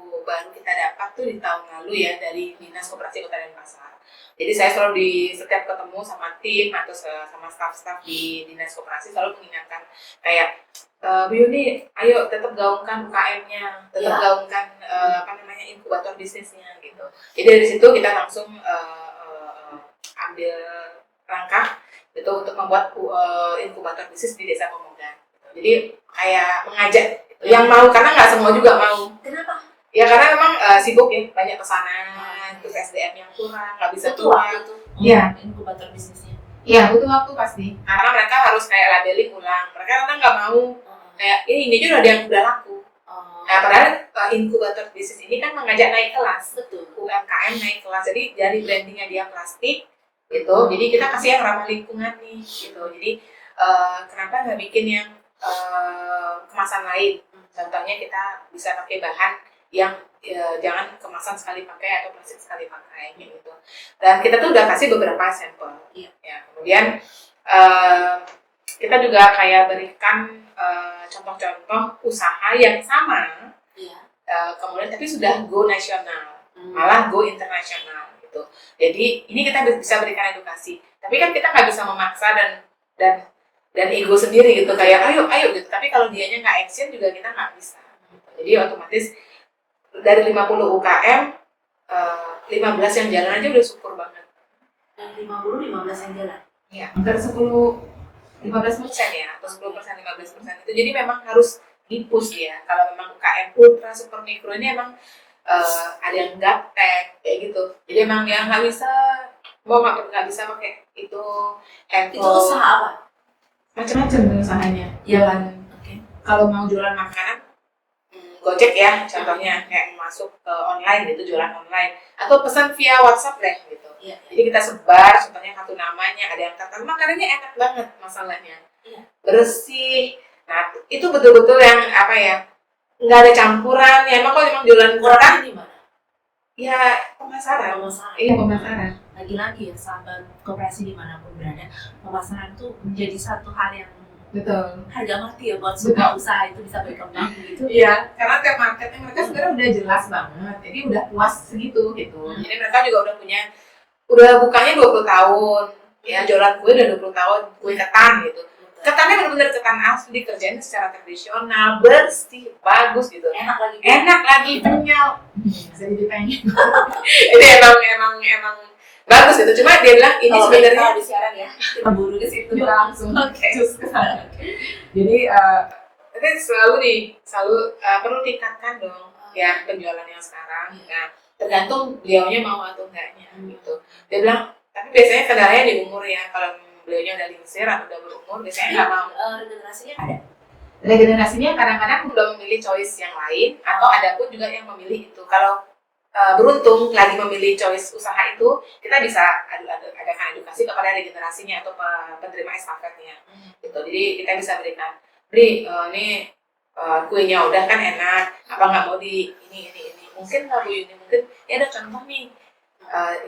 kita dapat tuh di tahun lalu ya dari Dinas Koperasi Kota Denpasar. Jadi saya selalu di setiap ketemu sama tim atau sama staff-staff di Dinas Koperasi selalu mengingatkan kayak Bu Yuni, ayo tetap gaungkan UKM-nya, tetap gaungkan inkubator bisnisnya gitu. Jadi dari situ kita langsung ambil langkah itu untuk membuat inkubator bisnis di Desa Pemuda. Jadi kayak mengajak yang mau, karena nggak semua juga mau. Kenapa? Ya karena memang sibuk ya, banyak pesanan, terus SDM yang kurang, nggak bisa keluar. Iya, inkubator bisnisnya. Iya, butuh waktu pasti. Karena mereka harus kayak labeling ulang. Mereka kadang nggak mau kayak ini aja udah ada yang udah laku. Nah, padahal inkubator bisnis ini kan mengajak naik kelas. Betul. UMKM naik kelas. Jadi dari brandingnya dia plastik gitu. Jadi kita kasih yang ramah lingkungan nih gitu. Jadi kenapa nggak bikin yang kemasan lain? Contohnya kita bisa pakai bahan yang jangan kemasan sekali pakai atau plastik sekali pakai gitu. Dan kita tuh udah kasih beberapa sampel. Ya, kemudian kita juga kayak berikan contoh-contoh usaha yang sama, kemudian tapi sudah go nasional, malah go internasional gitu. Jadi ini kita bisa berikan edukasi. Tapi kan kita nggak bisa memaksa dan ego sendiri gitu kayak ayo gitu. Tapi kalau dianya nggak action juga kita nggak bisa. Jadi otomatis dari 50 UKM 15 yang jalan aja udah syukur banget. Dan 15 yang jalan. Iya, hampir 15% ya, atau 10%, 15% itu. Jadi memang harus di-push ya. Kalau memang UKM ultra super mikro ini emang ada yang gaptek kayak gitu. Jadi emang yang nggak bisa, nggak bisa pakai itu handphone. Itu usaha apa? Macam-macam usahanya. Jalan. Kalau mau jualan makanan, Gojek ya contohnya, kayak masuk ke online gitu, jualan online atau pesan via WhatsApp deh gitu. Jadi kita sebar, contohnya kartu namanya, ada yang kata makanannya enak banget masalahnya, bersih. Nah itu betul-betul yang apa ya, nggak ada campuran. Ya emang kalau emang jualan kurang di mana? Ya pemasaran. Iya pemasaran. Lagi-lagi ya sahabat koperasi dimanapun berada, pemasaran tuh menjadi satu hal yang betul harga mati ya buat sebuah usaha itu bisa berkembang gitu. Iya, karena tiap marketnya mereka sebenarnya udah jelas banget, jadi udah puas segitu gitu. Jadi mereka juga udah bukanya 20 tahun, ya jualan kue udah 20 tahun, kue ketan gitu. Ketannya benar-benar ketan asli, dikerjain secara tradisional, bersih, bagus gitu. Enak lagi, kenyal. Bisa jadi pengen. Itu emang bagus itu. Cuma dia bilang ini sebenarnya di siaran ya, kita buru ke situ langsung. Cus ke sana. Jadi tapi selalu perlu tingkatkan dong ya penjualan yang sekarang. Nah, tergantung beliaunya mau atau enggaknya gitu. Dia bilang, tapi biasanya kendalanya di umur ya. Kalau beliaunya udah lingsir atau udah berumur, biasanya nggak mau. Regenerasinya ada. Regenerasinya kadang-kadang udah memilih choice yang lain, atau ada pun juga yang memilih itu. Kalau beruntung lagi memilih choice usaha itu, kita bisa adakan edukasi kepada regenerasinya atau penerima estafetnya gitu. Jadi kita bisa berikan, ini kuenya udah kan enak, apa nggak mau di ini mungkin nggak Bu Yuni, mungkin ya ada contoh nih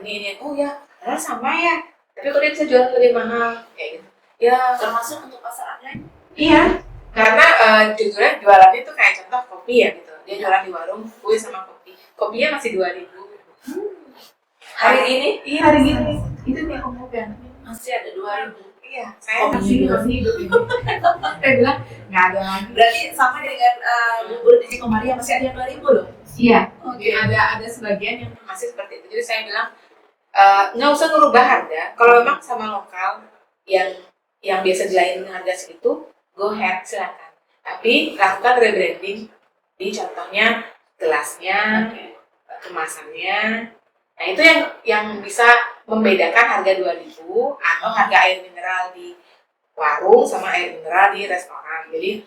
ini oh ya karena sama ya, tapi kalau dia bisa jual lebih mahal kayak gitu ya, termasuk untuk pasar online. Iya, karena jujurnya jualannya tuh kayak contoh kopi ya gitu, dia jualan di warung kue sama kopinya masih 2.000. Hari ini? Iya hari ini. Itu nih umumnya masih ada 2.000. Iya, saya masih hidup ini. Saya bilang nggak ada lagi. Berarti sama dengan bubur di Komaria masih ada yang 2.000 loh. Iya. Oke. Ada sebagian yang masih seperti itu. Jadi saya bilang nggak usah ngerubah harga. Kalau memang sama lokal yang biasa dilayani harga segitu, go ahead silakan. Tapi lakukan rebranding di contohnya gelasnya, kemasannya. Nah itu yang bisa membedakan harga 2.000 atau harga air mineral di warung sama air mineral di restoran. Jadi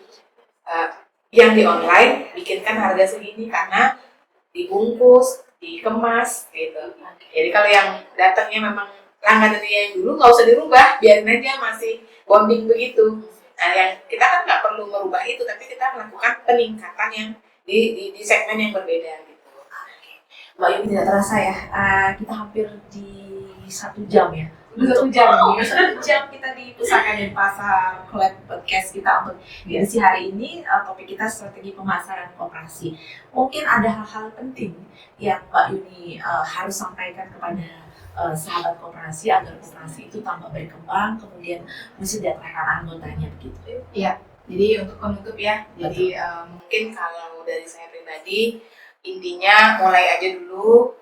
yang di online bikinkan harga segini karena dibungkus, dikemas gitu. Jadi kalau yang datangnya memang langganan dia yang dulu nggak usah dirubah, biarin aja masih bonding begitu. Nah, yang kita kan nggak perlu merubah itu, tapi kita melakukan peningkatan yang di segmen yang berbeda gitu. Mbak Yuni, tidak terasa ya, kita hampir di 1 jam ya. Satu jam. 1 jam kita di Pusaka dan Pasar Collab Podcast kita untuk edisi hari ini. Topik kita strategi pemasaran koperasi. Mungkin ada hal-hal penting yang Mbak Yuni harus sampaikan kepada sahabat koperasi agar koperasi itu tambah berkembang, kemudian mensejahterakan anggotanya begitu. Iya. Jadi untuk penutup ya. Jadi mungkin kalau dari saya pribadi, intinya mulai aja dulu,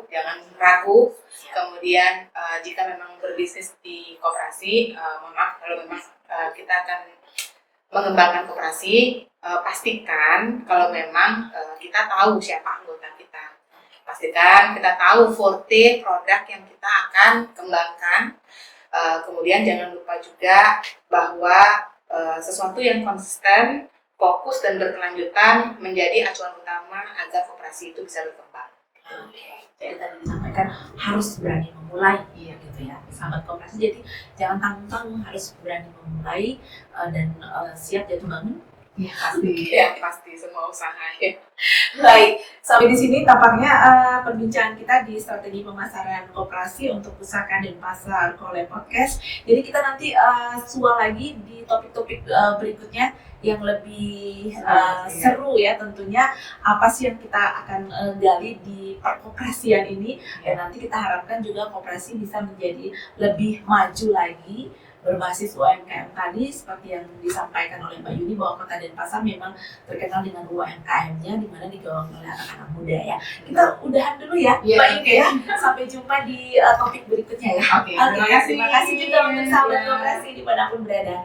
jangan ragu. Kemudian jika memang berbisnis di koperasi, mohon maaf kalau memang kita akan mengembangkan koperasi, pastikan kalau memang kita tahu siapa anggota kita. Pastikan kita tahu forte produk yang kita akan kembangkan. Kemudian jangan lupa juga bahwa sesuatu yang konsisten, fokus dan berkelanjutan menjadi acuan utama agar koperasi itu bisa berkembang. Jadi tadi disampaikan harus berani memulai, gitu ya, sahabat koperasi. Jadi jangan tanggung-tanggung, harus berani memulai dan siap jatuh bangun. Pasti semua usaha ya. Baik, sampai di sini tampaknya perbincangan kita di strategi pemasaran koperasi untuk Pusaka dan Pasar Collab Podcast. Jadi kita nanti sual lagi di topik-topik berikutnya yang lebih seru ya tentunya. Apa sih yang kita akan gali di perkoperasian ini, dan nanti kita harapkan juga koperasi bisa menjadi lebih maju lagi berbasis UMKM tadi, seperti yang disampaikan oleh Mbak Yuni bahwa Kota Denpasar memang terkenal dengan UMKM-nya di mana digawangi oleh anak-anak muda ya. Kita udahan dulu ya, Mbak Yuni ya. Sampai jumpa di topik berikutnya ya. Terima kasih. Terima kasih juga untuk sahabat koperasi dimanapun berada.